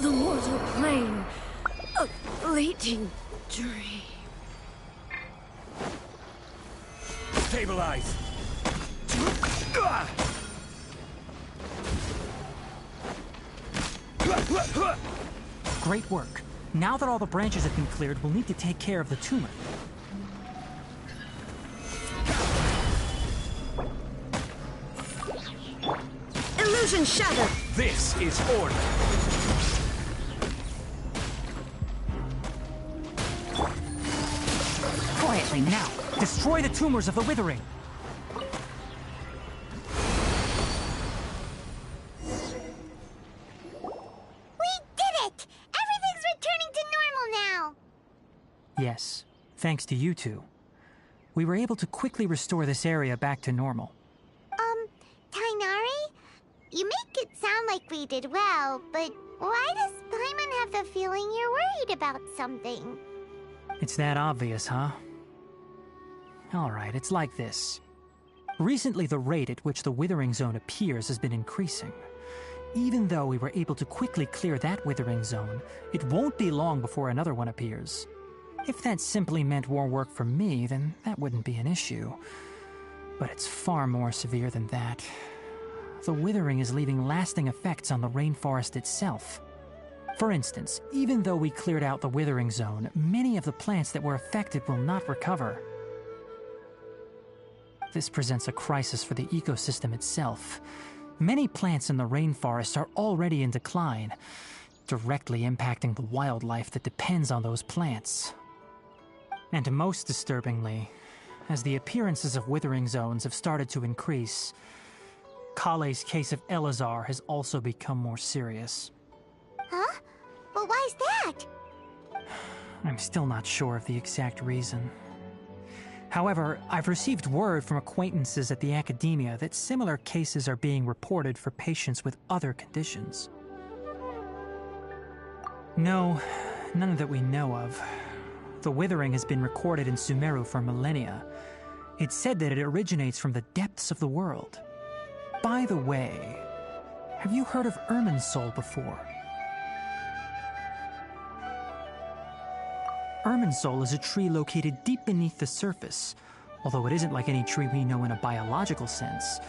The mortal plane, a fleeting dream. Stabilize! Great work. Now that all the branches have been cleared, we'll need to take care of the tumor. Illusion shattered! This is order! Quietly now! Destroy the tumors of the withering! Yes, thanks to you two. We were able to quickly restore this area back to normal. Tainari? You make it sound like we did well, but why does Paimon have the feeling you're worried about something? It's that obvious, huh? Alright, it's like this. Recently, the rate at which the withering zone appears has been increasing. Even though we were able to quickly clear that withering zone, it won't be long before another one appears. If that simply meant more work for me, then that wouldn't be an issue. But it's far more severe than that. The withering is leaving lasting effects on the rainforest itself. For instance, even though we cleared out the withering zone, many of the plants that were affected will not recover. This presents a crisis for the ecosystem itself. Many plants in the rainforest are already in decline, directly impacting the wildlife that depends on those plants. And most disturbingly, as the appearances of withering zones have started to increase, Kale's case of Elazar has also become more serious. Huh? But why's that? I'm still not sure of the exact reason. However, I've received word from acquaintances at the academia that similar cases are being reported for patients with other conditions. No, none that we know of. The withering has been recorded in Sumuru for millennia. It's said that it originates from the depths of the world. By the way, have you heard of Irminsul before? Irminsul is a tree located deep beneath the surface. Although it isn't like any tree we know in a biological sense,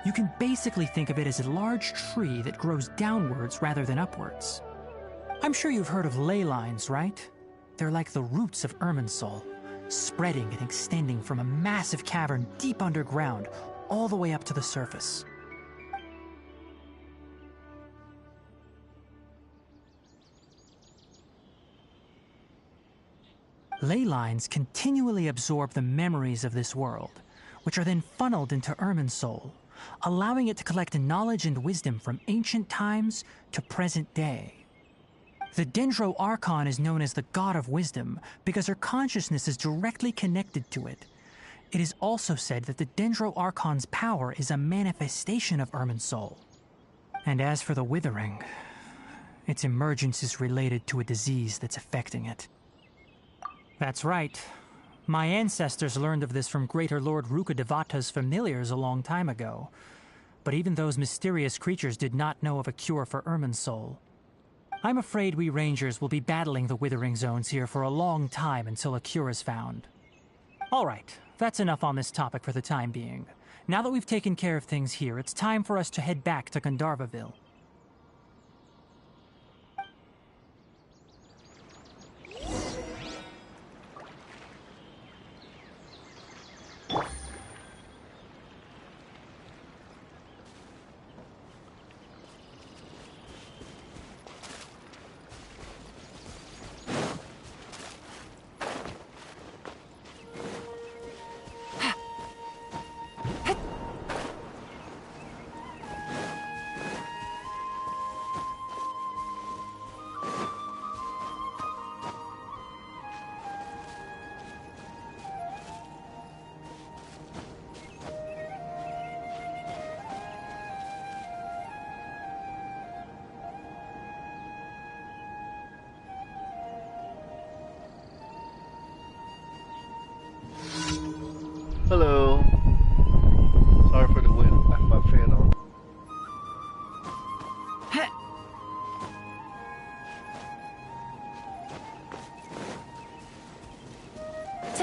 you can basically think of it as a large tree that grows downwards rather than upwards. I'm sure you've heard of ley lines, right? They're like the roots of Irminsul, spreading and extending from a massive cavern deep underground all the way up to the surface. Ley lines continually absorb the memories of this world, which are then funneled into Irminsul, allowing it to collect knowledge and wisdom from ancient times to present day. The Dendro Archon is known as the God of Wisdom because her consciousness is directly connected to it. It is also said that the Dendro Archon's power is a manifestation of Irminsul. And as for the Withering, its emergence is related to a disease that's affecting it. That's right. My ancestors learned of this from Greater Lord Rukkhadevata's familiars a long time ago. But even those mysterious creatures did not know of a cure for Irminsul. I'm afraid we Rangers will be battling the Withering Zones here for a long time until a cure is found. Alright, that's enough on this topic for the time being. Now that we've taken care of things here, it's time for us to head back to Gandharvaville.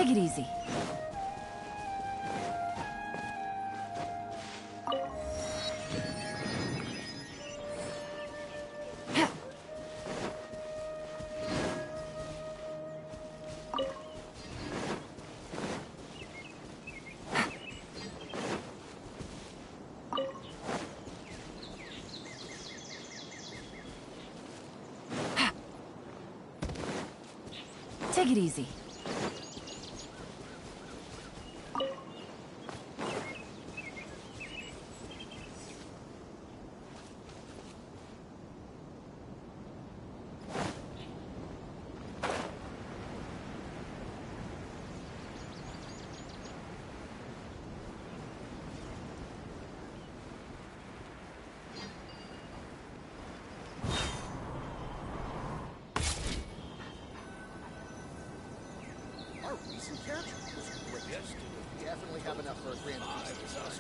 Take it easy. Take it easy. Our recent character was great. We definitely have enough for a grand feast this time.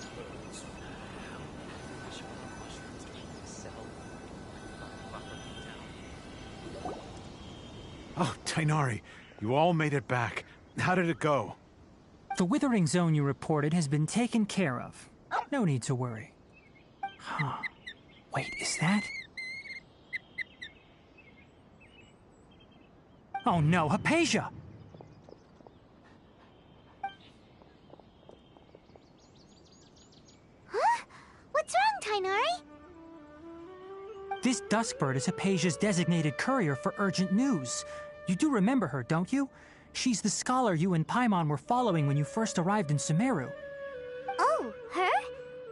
Oh, Tainari, you all made it back. How did it go? The withering zone you reported has been taken care of. No need to worry. Huh. Wait, is that? Oh no, Hypatia! Huh? What's wrong, Tainari? This Duskbird is Hypatia's designated courier for urgent news. You do remember her, don't you? She's the scholar you and Paimon were following when you first arrived in Sumuru. Oh, her?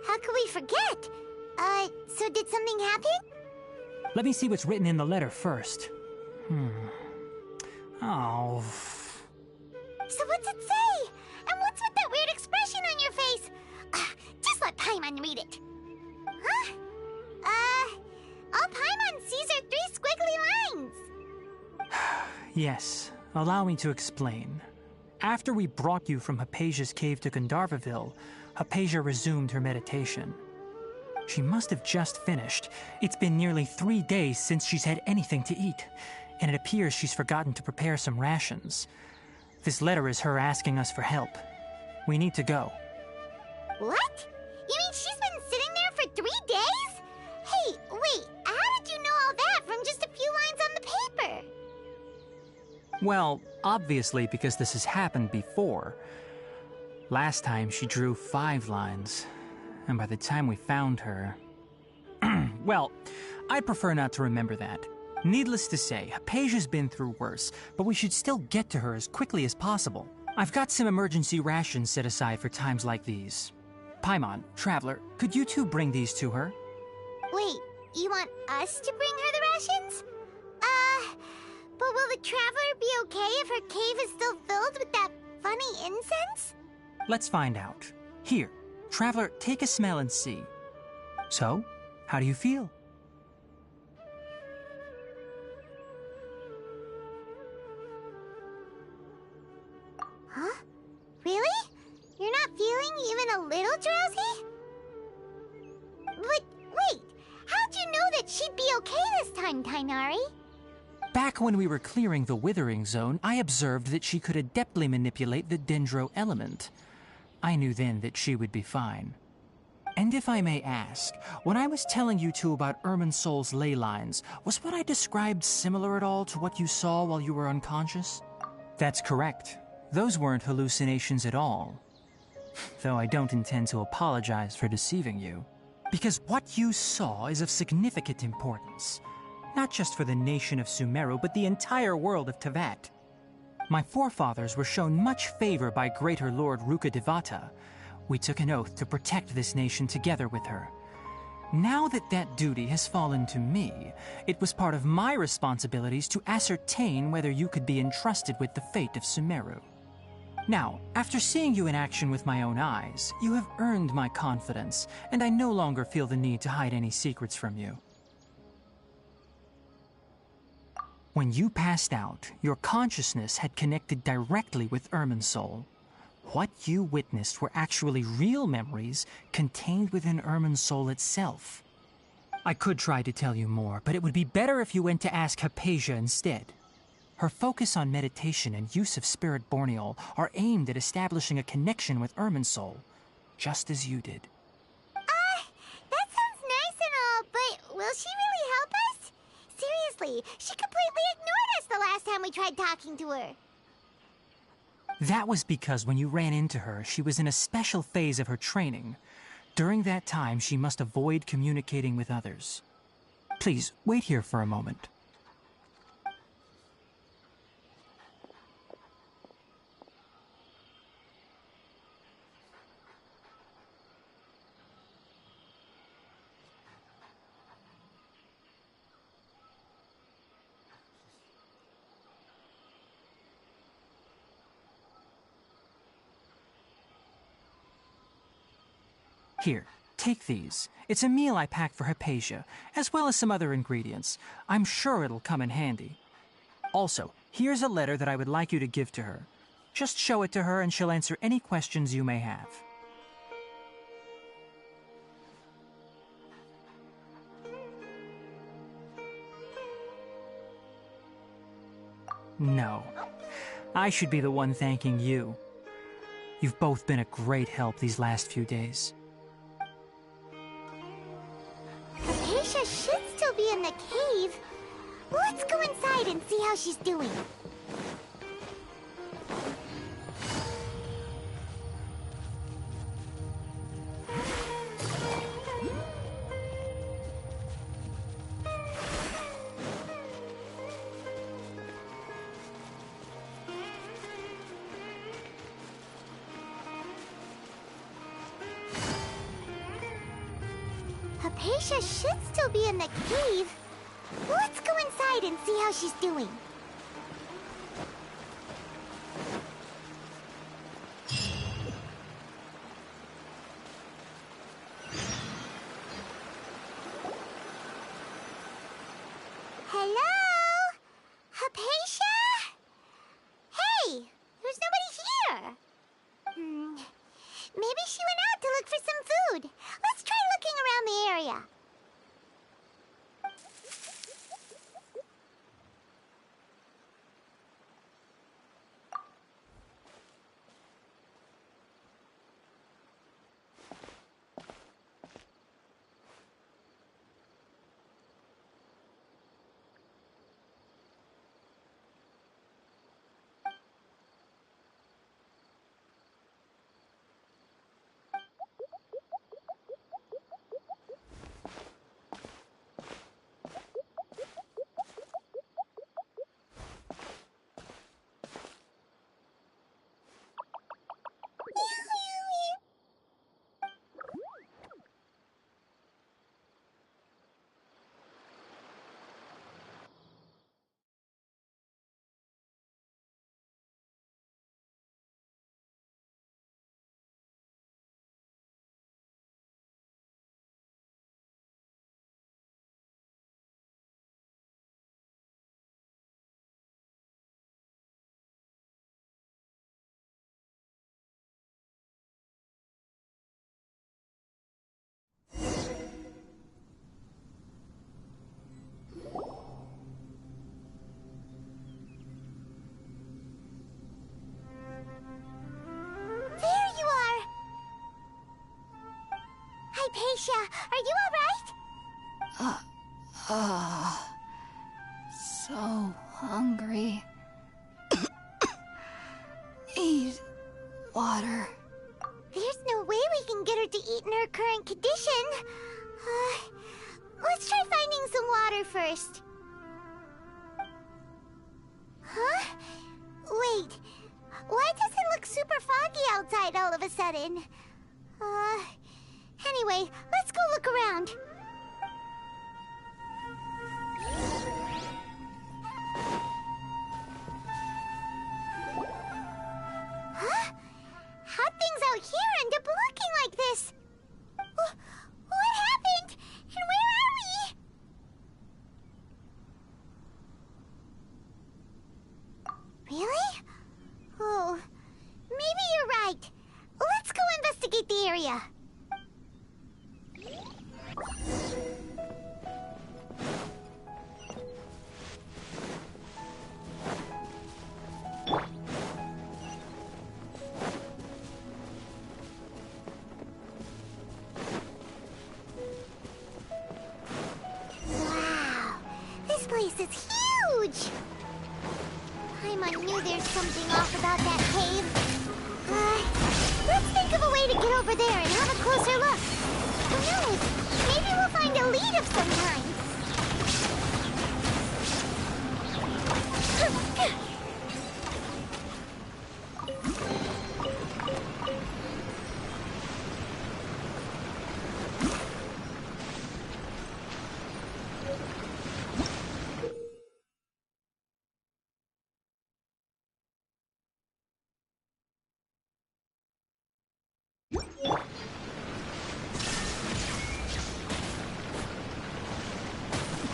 How could we forget? So did something happen? Let me see what's written in the letter first. Oh. So what's it say? And what's with that weird expression on your face? Just let Paimon read it. Huh? All Paimon sees are 3 squiggly lines. Yes, allow me to explain. After we brought you from Hypatia's cave to Gandharvaville, Hypatia resumed her meditation. She must have just finished. It's been nearly 3 days since she's had anything to eat, and it appears she's forgotten to prepare some rations. This letter is her asking us for help. We need to go. What? You mean she's been sitting there for 3 days? Hey, wait, how did you know all that from just a few lines on the paper? Well, obviously because this has happened before. Last time she drew 5 lines, and by the time we found her... Well, I'd prefer not to remember that. Needless to say, Hypatia's been through worse, but we should still get to her as quickly as possible. I've got some emergency rations set aside for times like these. Paimon, Traveler, could you two bring these to her? Wait, you want us to bring her the rations? But will the Traveler be okay if her cave is still filled with that funny incense? Let's find out. Here, Traveler, take a smell and see. So, how do you feel? Huh? Really? You're not feeling even a little drowsy? But wait, how'd you know that she'd be okay this time, Tainari? Back when we were clearing the withering zone, I observed that she could adeptly manipulate the dendro element. I knew then that she would be fine. And if I may ask, when I was telling you two about Irminsol's ley lines, was what I described similar at all to what you saw while you were unconscious? That's correct. Those weren't hallucinations at all. Though I don't intend to apologize for deceiving you. Because what you saw is of significant importance. Not just for the nation of Sumuru, but the entire world of Tevat. My forefathers were shown much favor by Greater Lord Rukkhadevata. We took an oath to protect this nation together with her. Now that that duty has fallen to me, it was part of my responsibilities to ascertain whether you could be entrusted with the fate of Sumuru. Now, after seeing you in action with my own eyes, you have earned my confidence, and I no longer feel the need to hide any secrets from you. When you passed out, your consciousness had connected directly with Irminsol. What you witnessed were actually real memories contained within Irminsol itself. I could try to tell you more, but it would be better if you went to ask Hypatia instead. Her focus on meditation and use of spirit borneol are aimed at establishing a connection with Irminsul, just as you did. That sounds nice and all, but will she really help us? Seriously, she completely ignored us the last time we tried talking to her. That was because when you ran into her, she was in a special phase of her training. During that time, she must avoid communicating with others. Please, wait here for a moment. Here, take these. It's a meal I packed for Hypatia, as well as some other ingredients. I'm sure it'll come in handy. Also, here's a letter that I would like you to give to her. Just show it to her and she'll answer any questions you may have. No. I should be the one thanking you. You've both been a great help these last few days. Hypatia should still be in the cave. Let's go inside and see how she's doing. Hypatia should still be in the cave. Let's go inside and see how she's doing. Hello? Hypatia? Hey, there's nobody here. Maybe she went out to look for some food. Let's try looking around the area. Hypatia, are you alright? So hungry. Need water. There's no way we can get her to eat in her current condition. Let's try finding some water first. Huh? Wait. Why does it look super foggy outside all of a sudden? Anyway, let's go look around. Huh? How'd things out here end up looking like this? What happened? And where are we? Really? Oh, maybe you're right. Let's go investigate the area. place is huge! Paimon knew there's something off about that cave. Let's think of a way to get over there and have a closer look. Who knows? Maybe we'll find a lead of some kind.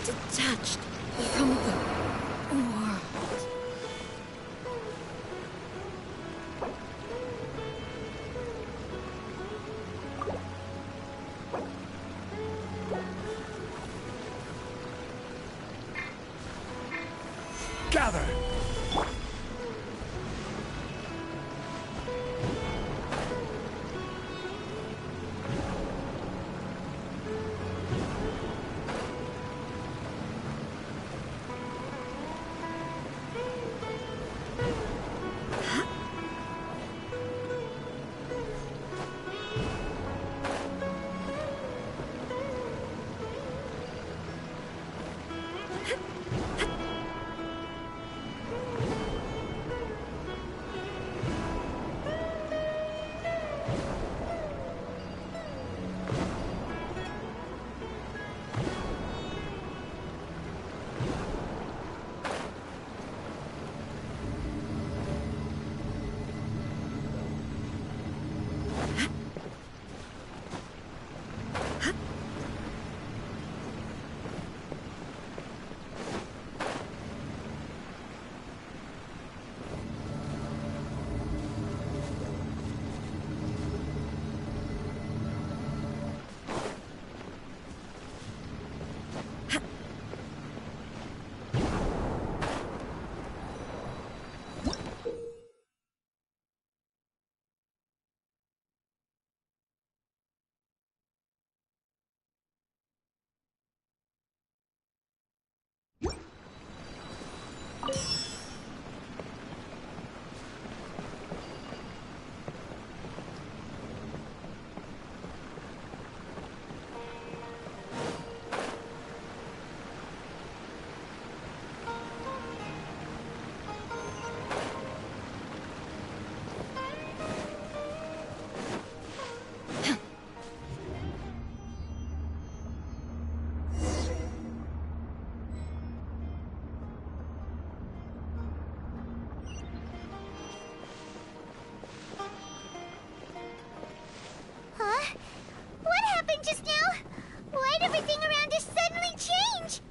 Detached from the world. Gather! What happened just now? Why'd everything around us suddenly change?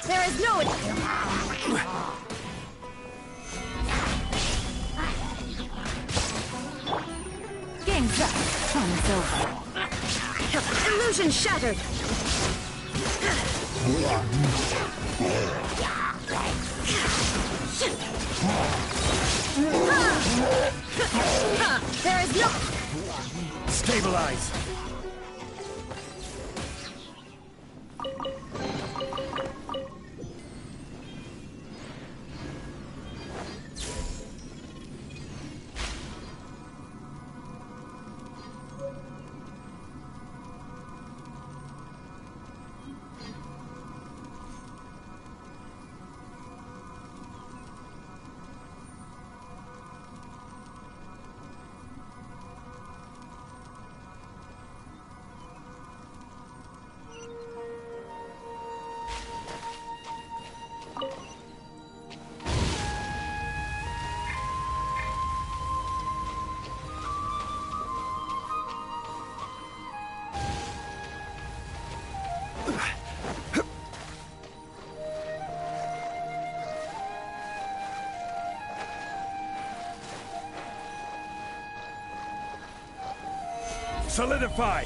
There is no... Game's up. Time's over. Illusion shattered! There is no... Stabilize! Solidify!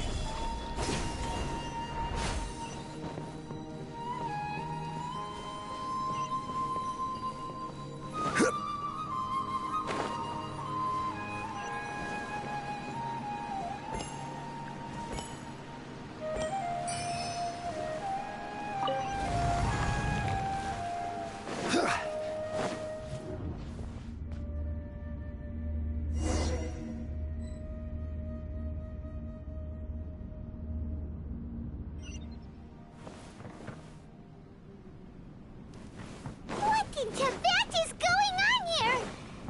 What in Tibet is going on here?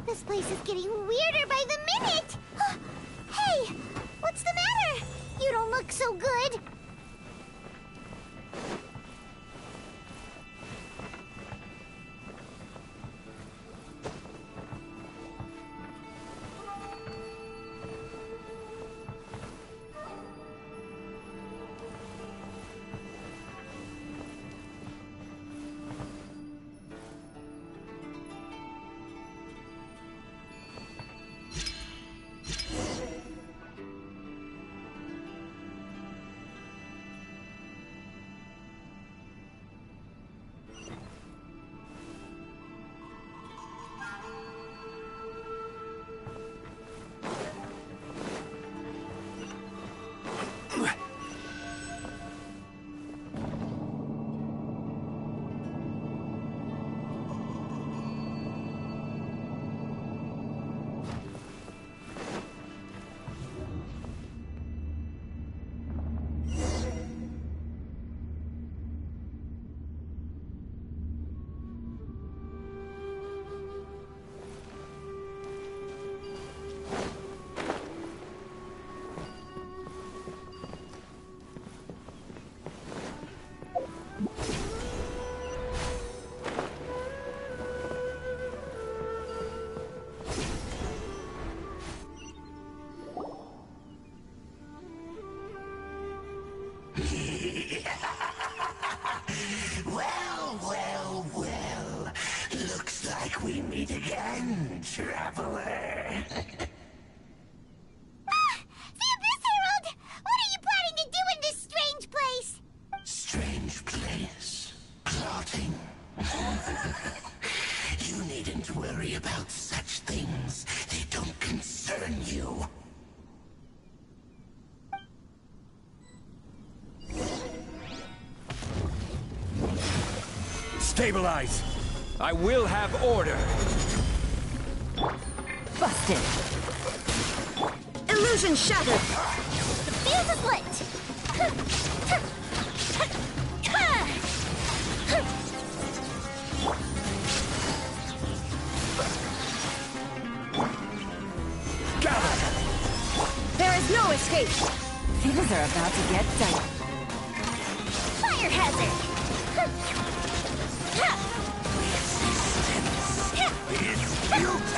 This place is getting weirder by the minute. Hey, what's the matter? You don't look so good. Well. Looks like we meet again, traveler. The Abyss Herald! What are you planning to do in this strange place? Strange place. Plotting. You needn't worry about such things. They don't concern you. Stabilize! I will have order! Busted! Illusion shattered! The fuse is lit! There is no escape! Things are about to get done. Fire hazard! Fuse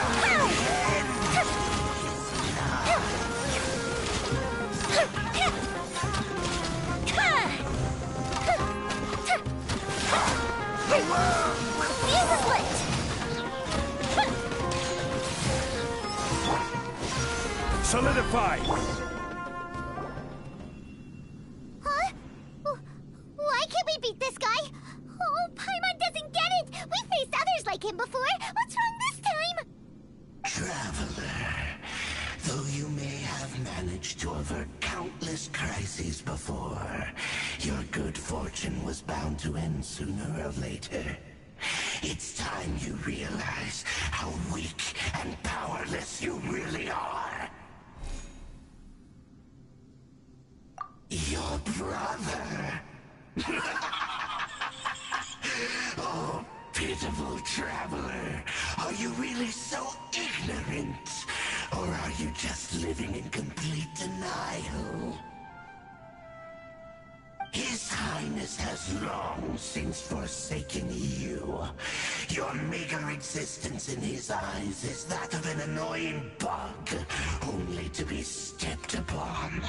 is lit! Solidify! Huh? Why can't we beat this guy? Oh, Paimon doesn't get it! We faced others like him before! What's wrong this time? Traveler, though you may have managed to avert countless crises before, your good fortune was bound to end sooner or later. It's time you realize how weak and powerless you really are. Your brother. Oh, pitiful traveler. Are you really so ignorant? Or are you just living in complete denial? His Highness has long since forsaken you. Your meager existence in his eyes is that of an annoying bug, only to be stepped upon.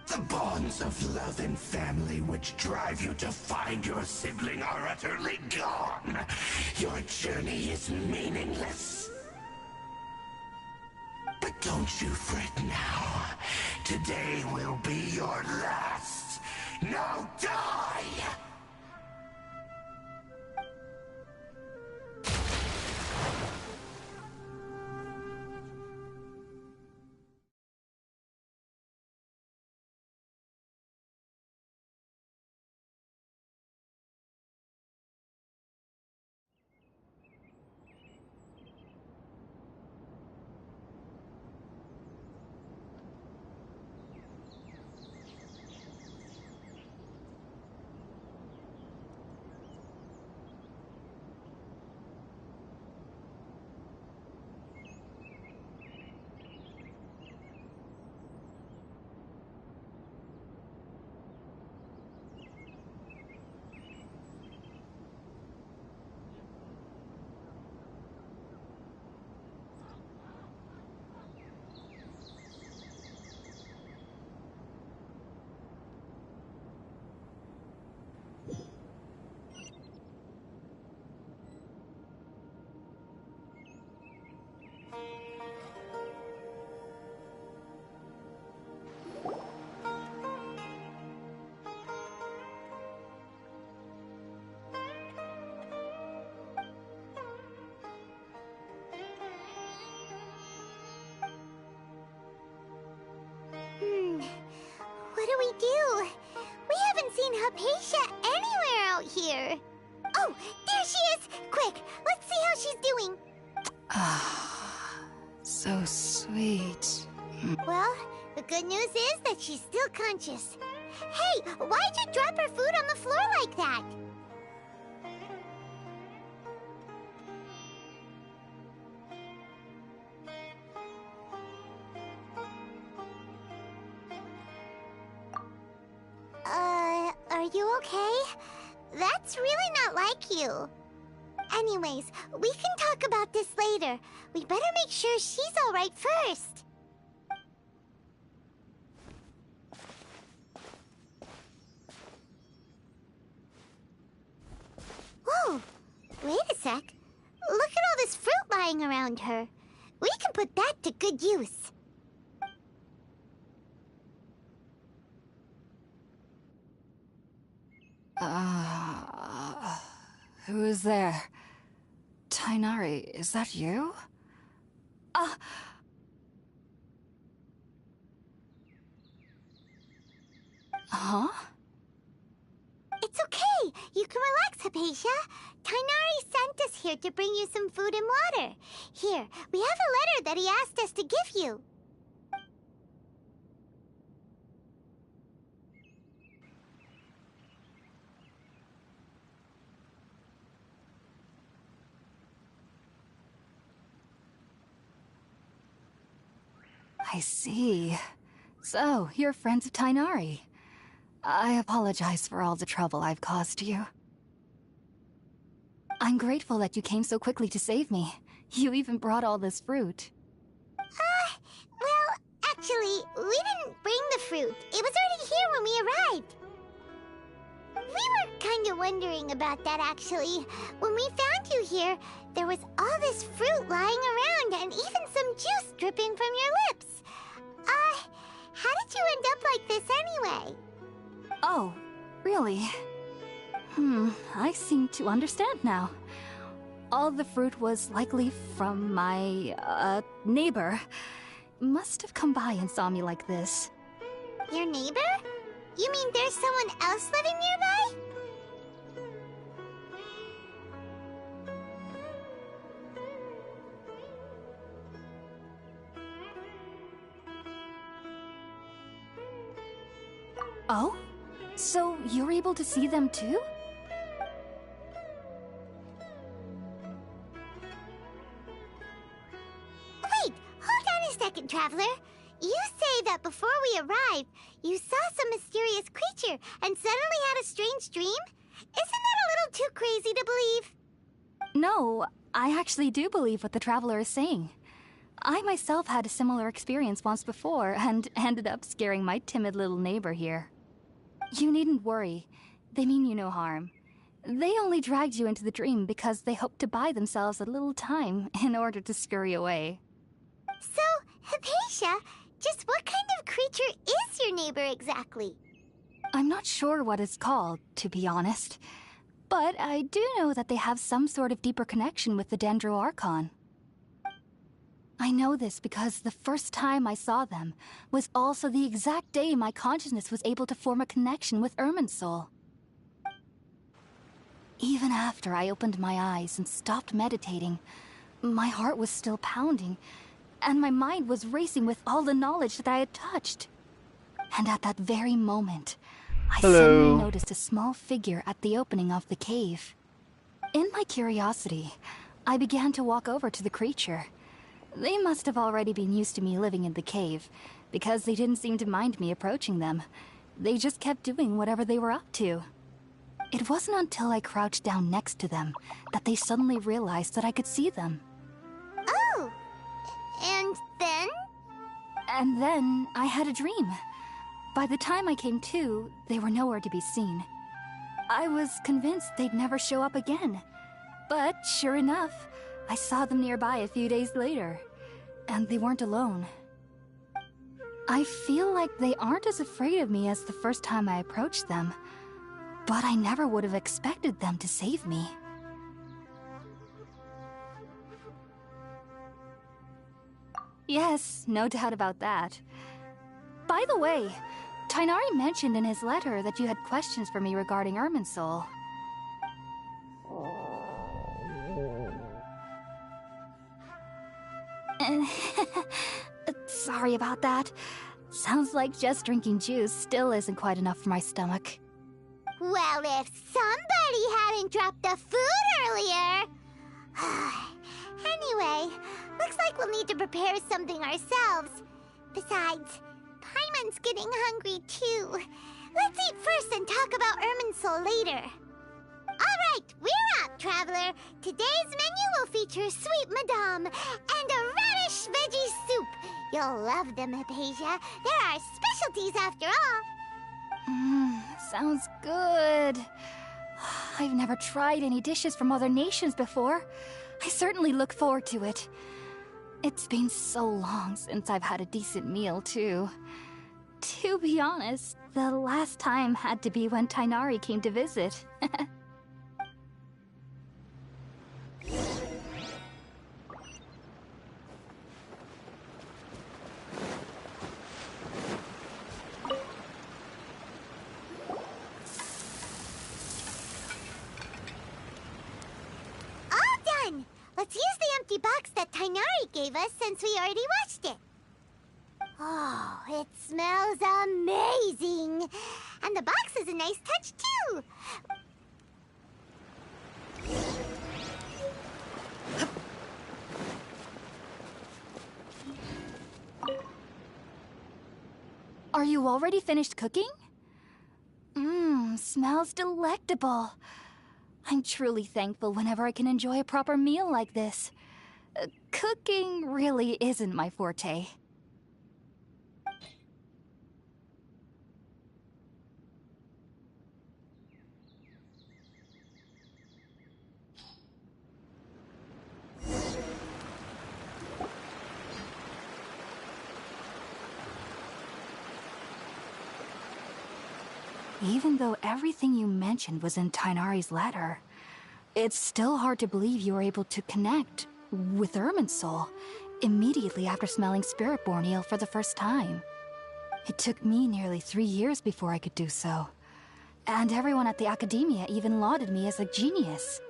The bonds of love and family which drive you to find your sibling are utterly gone. Your journey is meaningless. But don't you fret now. Today will be your last. Now die! What do we do? We haven't seen Hypatia anywhere out here. Oh, there she is! Quick, let's see how she's doing. Ah, so sweet. Well, the good news is that she's still conscious. Hey, why'd you drop her food on the floor like that? Are you okay? That's really not like you. Anyways, we can talk about this later. We better make sure she's alright first. Whoa! Wait a sec. Look at all this fruit lying around her. We can put that to good use. Who is there? Tainari, is that you? Huh? It's okay. You can relax, Hypatia. Tainari sent us here to bring you some food and water. Here, we have a letter that he asked us to give you. I see. So, you're friends of Tainari. I apologize for all the trouble I've caused you. I'm grateful that you came so quickly to save me. You even brought all this fruit. Well, actually, we didn't bring the fruit. It was already here when we arrived. We were kind of wondering about that, actually. When we found you here, there was all this fruit lying around and even some juice dripping from your lips. How did you end up like this anyway? Oh, really? I seem to understand now. All the fruit was likely from my, neighbor. Must have come by and saw me like this. Your neighbor? You mean there's someone else living nearby? Oh? So you're able to see them too? Wait, hold on a second, Traveler. You say that before we arrived, You saw some mysterious creature and suddenly had a strange dream? Isn't that a little too crazy to believe? No, I actually do believe what the traveler is saying. I myself had a similar experience once before and ended up scaring my timid little neighbor here. You needn't worry. They mean you no harm. They only dragged you into the dream because they hoped to buy themselves a little time in order to scurry away. So, Hypatia, just what kind of creature is your neighbor exactly? I'm not sure what it's called, to be honest. But I do know that they have some sort of deeper connection with the Dendro Archon. I know this because the first time I saw them was also the exact day my consciousness was able to form a connection with Irminsul. Even after I opened my eyes and stopped meditating, my heart was still pounding, and my mind was racing with all the knowledge that I had touched. And at that very moment, I suddenly noticed a small figure at the opening of the cave. In my curiosity, I began to walk over to the creature. They must have already been used to me living in the cave, because they didn't seem to mind me approaching them. They just kept doing whatever they were up to. It wasn't until I crouched down next to them that they suddenly realized that I could see them. Oh! And then? And then I had a dream. By the time I came to, they were nowhere to be seen. I was convinced they'd never show up again. But sure enough, I saw them nearby a few days later. And they weren't alone. I feel like they aren't as afraid of me as the first time I approached them. But I never would have expected them to save me. Yes, no doubt about that. By the way, Tighnari mentioned in his letter that you had questions for me regarding Irminsul. Sorry about that. Sounds like just drinking juice still isn't quite enough for my stomach. Well, if somebody hadn't dropped the food earlier... Anyway, looks like we'll need to prepare something ourselves. Besides, Paimon's getting hungry too. Let's eat first and talk about Irminsul later. Alright, we're up, Traveler. Today's menu will feature Sweet Madame and a radish veggie soup. You'll love them, Hypatia. They're our specialties after all. Sounds good. I've never tried any dishes from other nations before. I certainly look forward to it. It's been so long since I've had a decent meal, too. To be honest, the last time had to be when Tighnari came to visit. Let's use the empty box that Tighnari gave us since we already washed it. Oh, it smells amazing. And the box is a nice touch, too. Are you already finished cooking? Smells delectable. I'm truly thankful whenever I can enjoy a proper meal like this. Cooking really isn't my forte. Even though everything you mentioned was in Tighnari's letter, it's still hard to believe you were able to connect with Irminsul immediately after smelling Spiritborn eel for the first time. It took me nearly 3 years before I could do so, and everyone at the Academia even lauded me as a genius.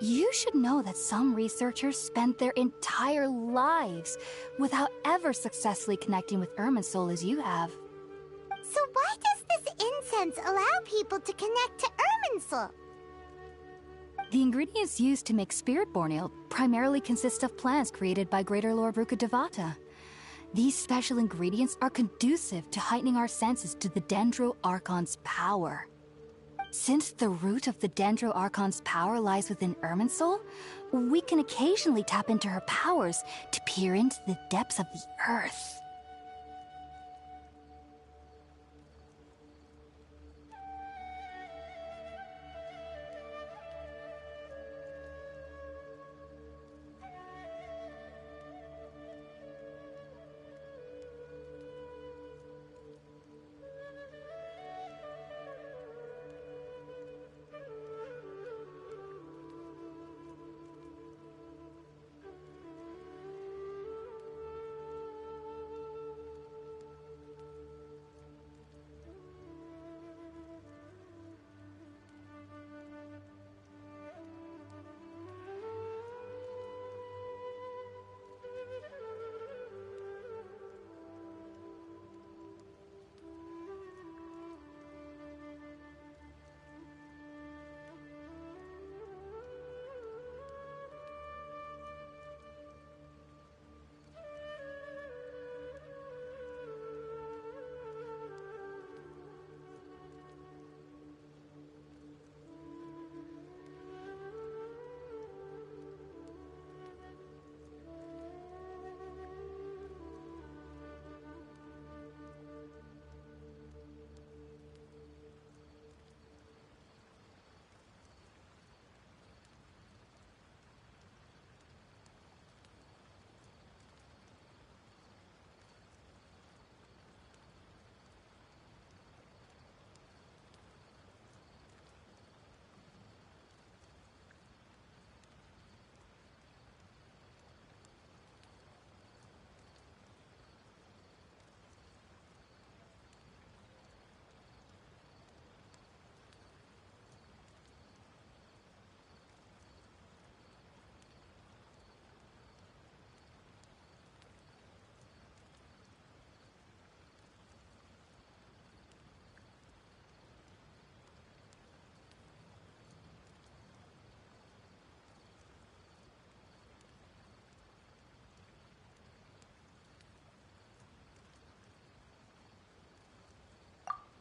You should know that some researchers spent their entire lives without ever successfully connecting with Irminsul as you have. So why does this incense allow people to connect to Irminsul? The ingredients used to make Spiritborn ale primarily consist of plants created by Greater Lord Rukkhadevata. These special ingredients are conducive to heightening our senses to the Dendro Archon's power. Since the root of the Dendro Archon's power lies within Irminsul, we can occasionally tap into her powers to peer into the depths of the earth.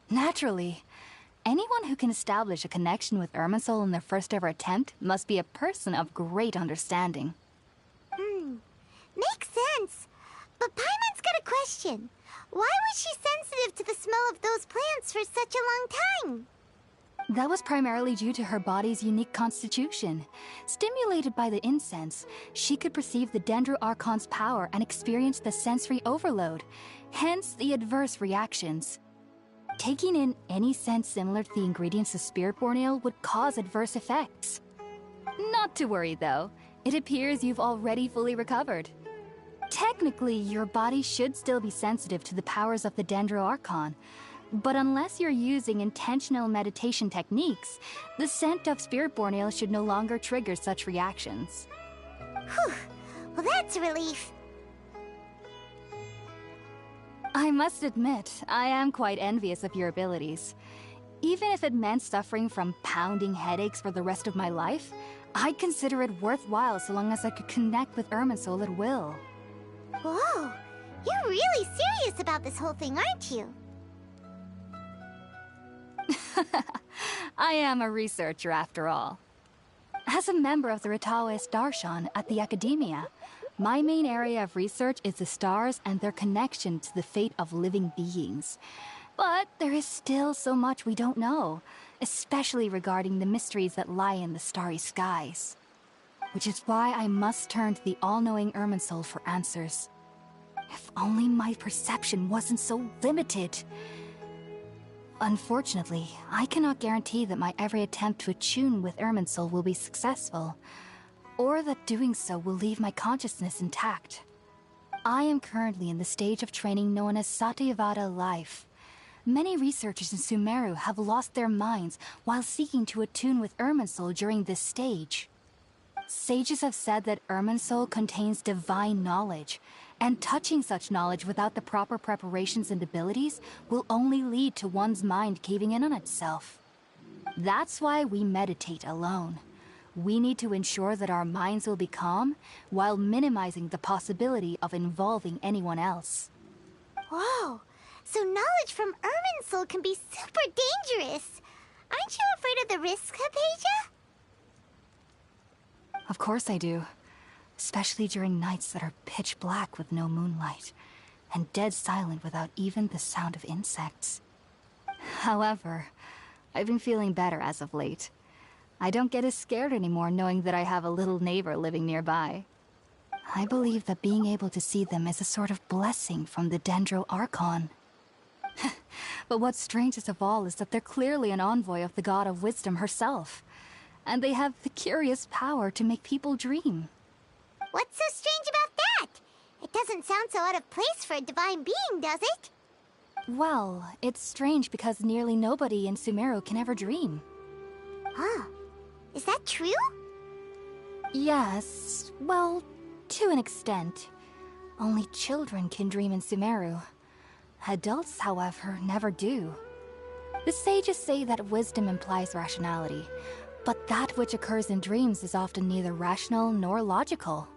Naturally. Anyone who can establish a connection with Irminsul in their first ever attempt must be a person of great understanding. Makes sense. But Paimon's got a question. Why was she sensitive to the smell of those plants for such a long time? That was primarily due to her body's unique constitution. Stimulated by the incense, she could perceive the Dendro Archon's power and experience the sensory overload, hence the adverse reactions. Taking in any scent similar to the ingredients of Spiritborn Ale would cause adverse effects. Not to worry, though. It appears you've already fully recovered. Technically, your body should still be sensitive to the powers of the Dendro Archon, but unless you're using intentional meditation techniques, the scent of Spiritborn Ale should no longer trigger such reactions. Whew. Well, that's a relief. I must admit, I am quite envious of your abilities. Even if it meant suffering from pounding headaches for the rest of my life, I'd consider it worthwhile so long as I could connect with Irminsul at will. Whoa! You're really serious about this whole thing, aren't you? I am a researcher after all. As a member of the Ritaoist Darshan at the Academia, my main area of research is the stars and their connection to the fate of living beings. But there is still so much we don't know, especially regarding the mysteries that lie in the starry skies. Which is why I must turn to the all-knowing Irminsul for answers. If only my perception wasn't so limited. Unfortunately, I cannot guarantee that my every attempt to attune with Irminsul will be successful, or that doing so will leave my consciousness intact. I am currently in the stage of training known as Satyavada life. Many researchers in Sumuru have lost their minds while seeking to attune with Irminsul during this stage. Sages have said that Irminsul contains divine knowledge, and touching such knowledge without the proper preparations and abilities will only lead to one's mind caving in on itself. That's why we meditate alone. We need to ensure that our minds will be calm while minimizing the possibility of involving anyone else. Whoa! So knowledge from Irminsul can be super dangerous. Aren't you afraid of the risks, Hypatia? Of course I do. Especially during nights that are pitch black with no moonlight, and dead silent without even the sound of insects. However, I've been feeling better as of late. I don't get as scared anymore knowing that I have a little neighbor living nearby. I believe that being able to see them is a sort of blessing from the Dendro Archon. But what's strangest of all is that they're clearly an envoy of the God of Wisdom herself, and they have the curious power to make people dream. What's so strange about that? It doesn't sound so out of place for a divine being, does it? Well, it's strange because nearly nobody in Sumuru can ever dream. Huh. Is that true? Yes, well, to an extent. Only children can dream in Sumuru. Adults, however, never do. The sages say that wisdom implies rationality, but that which occurs in dreams is often neither rational nor logical.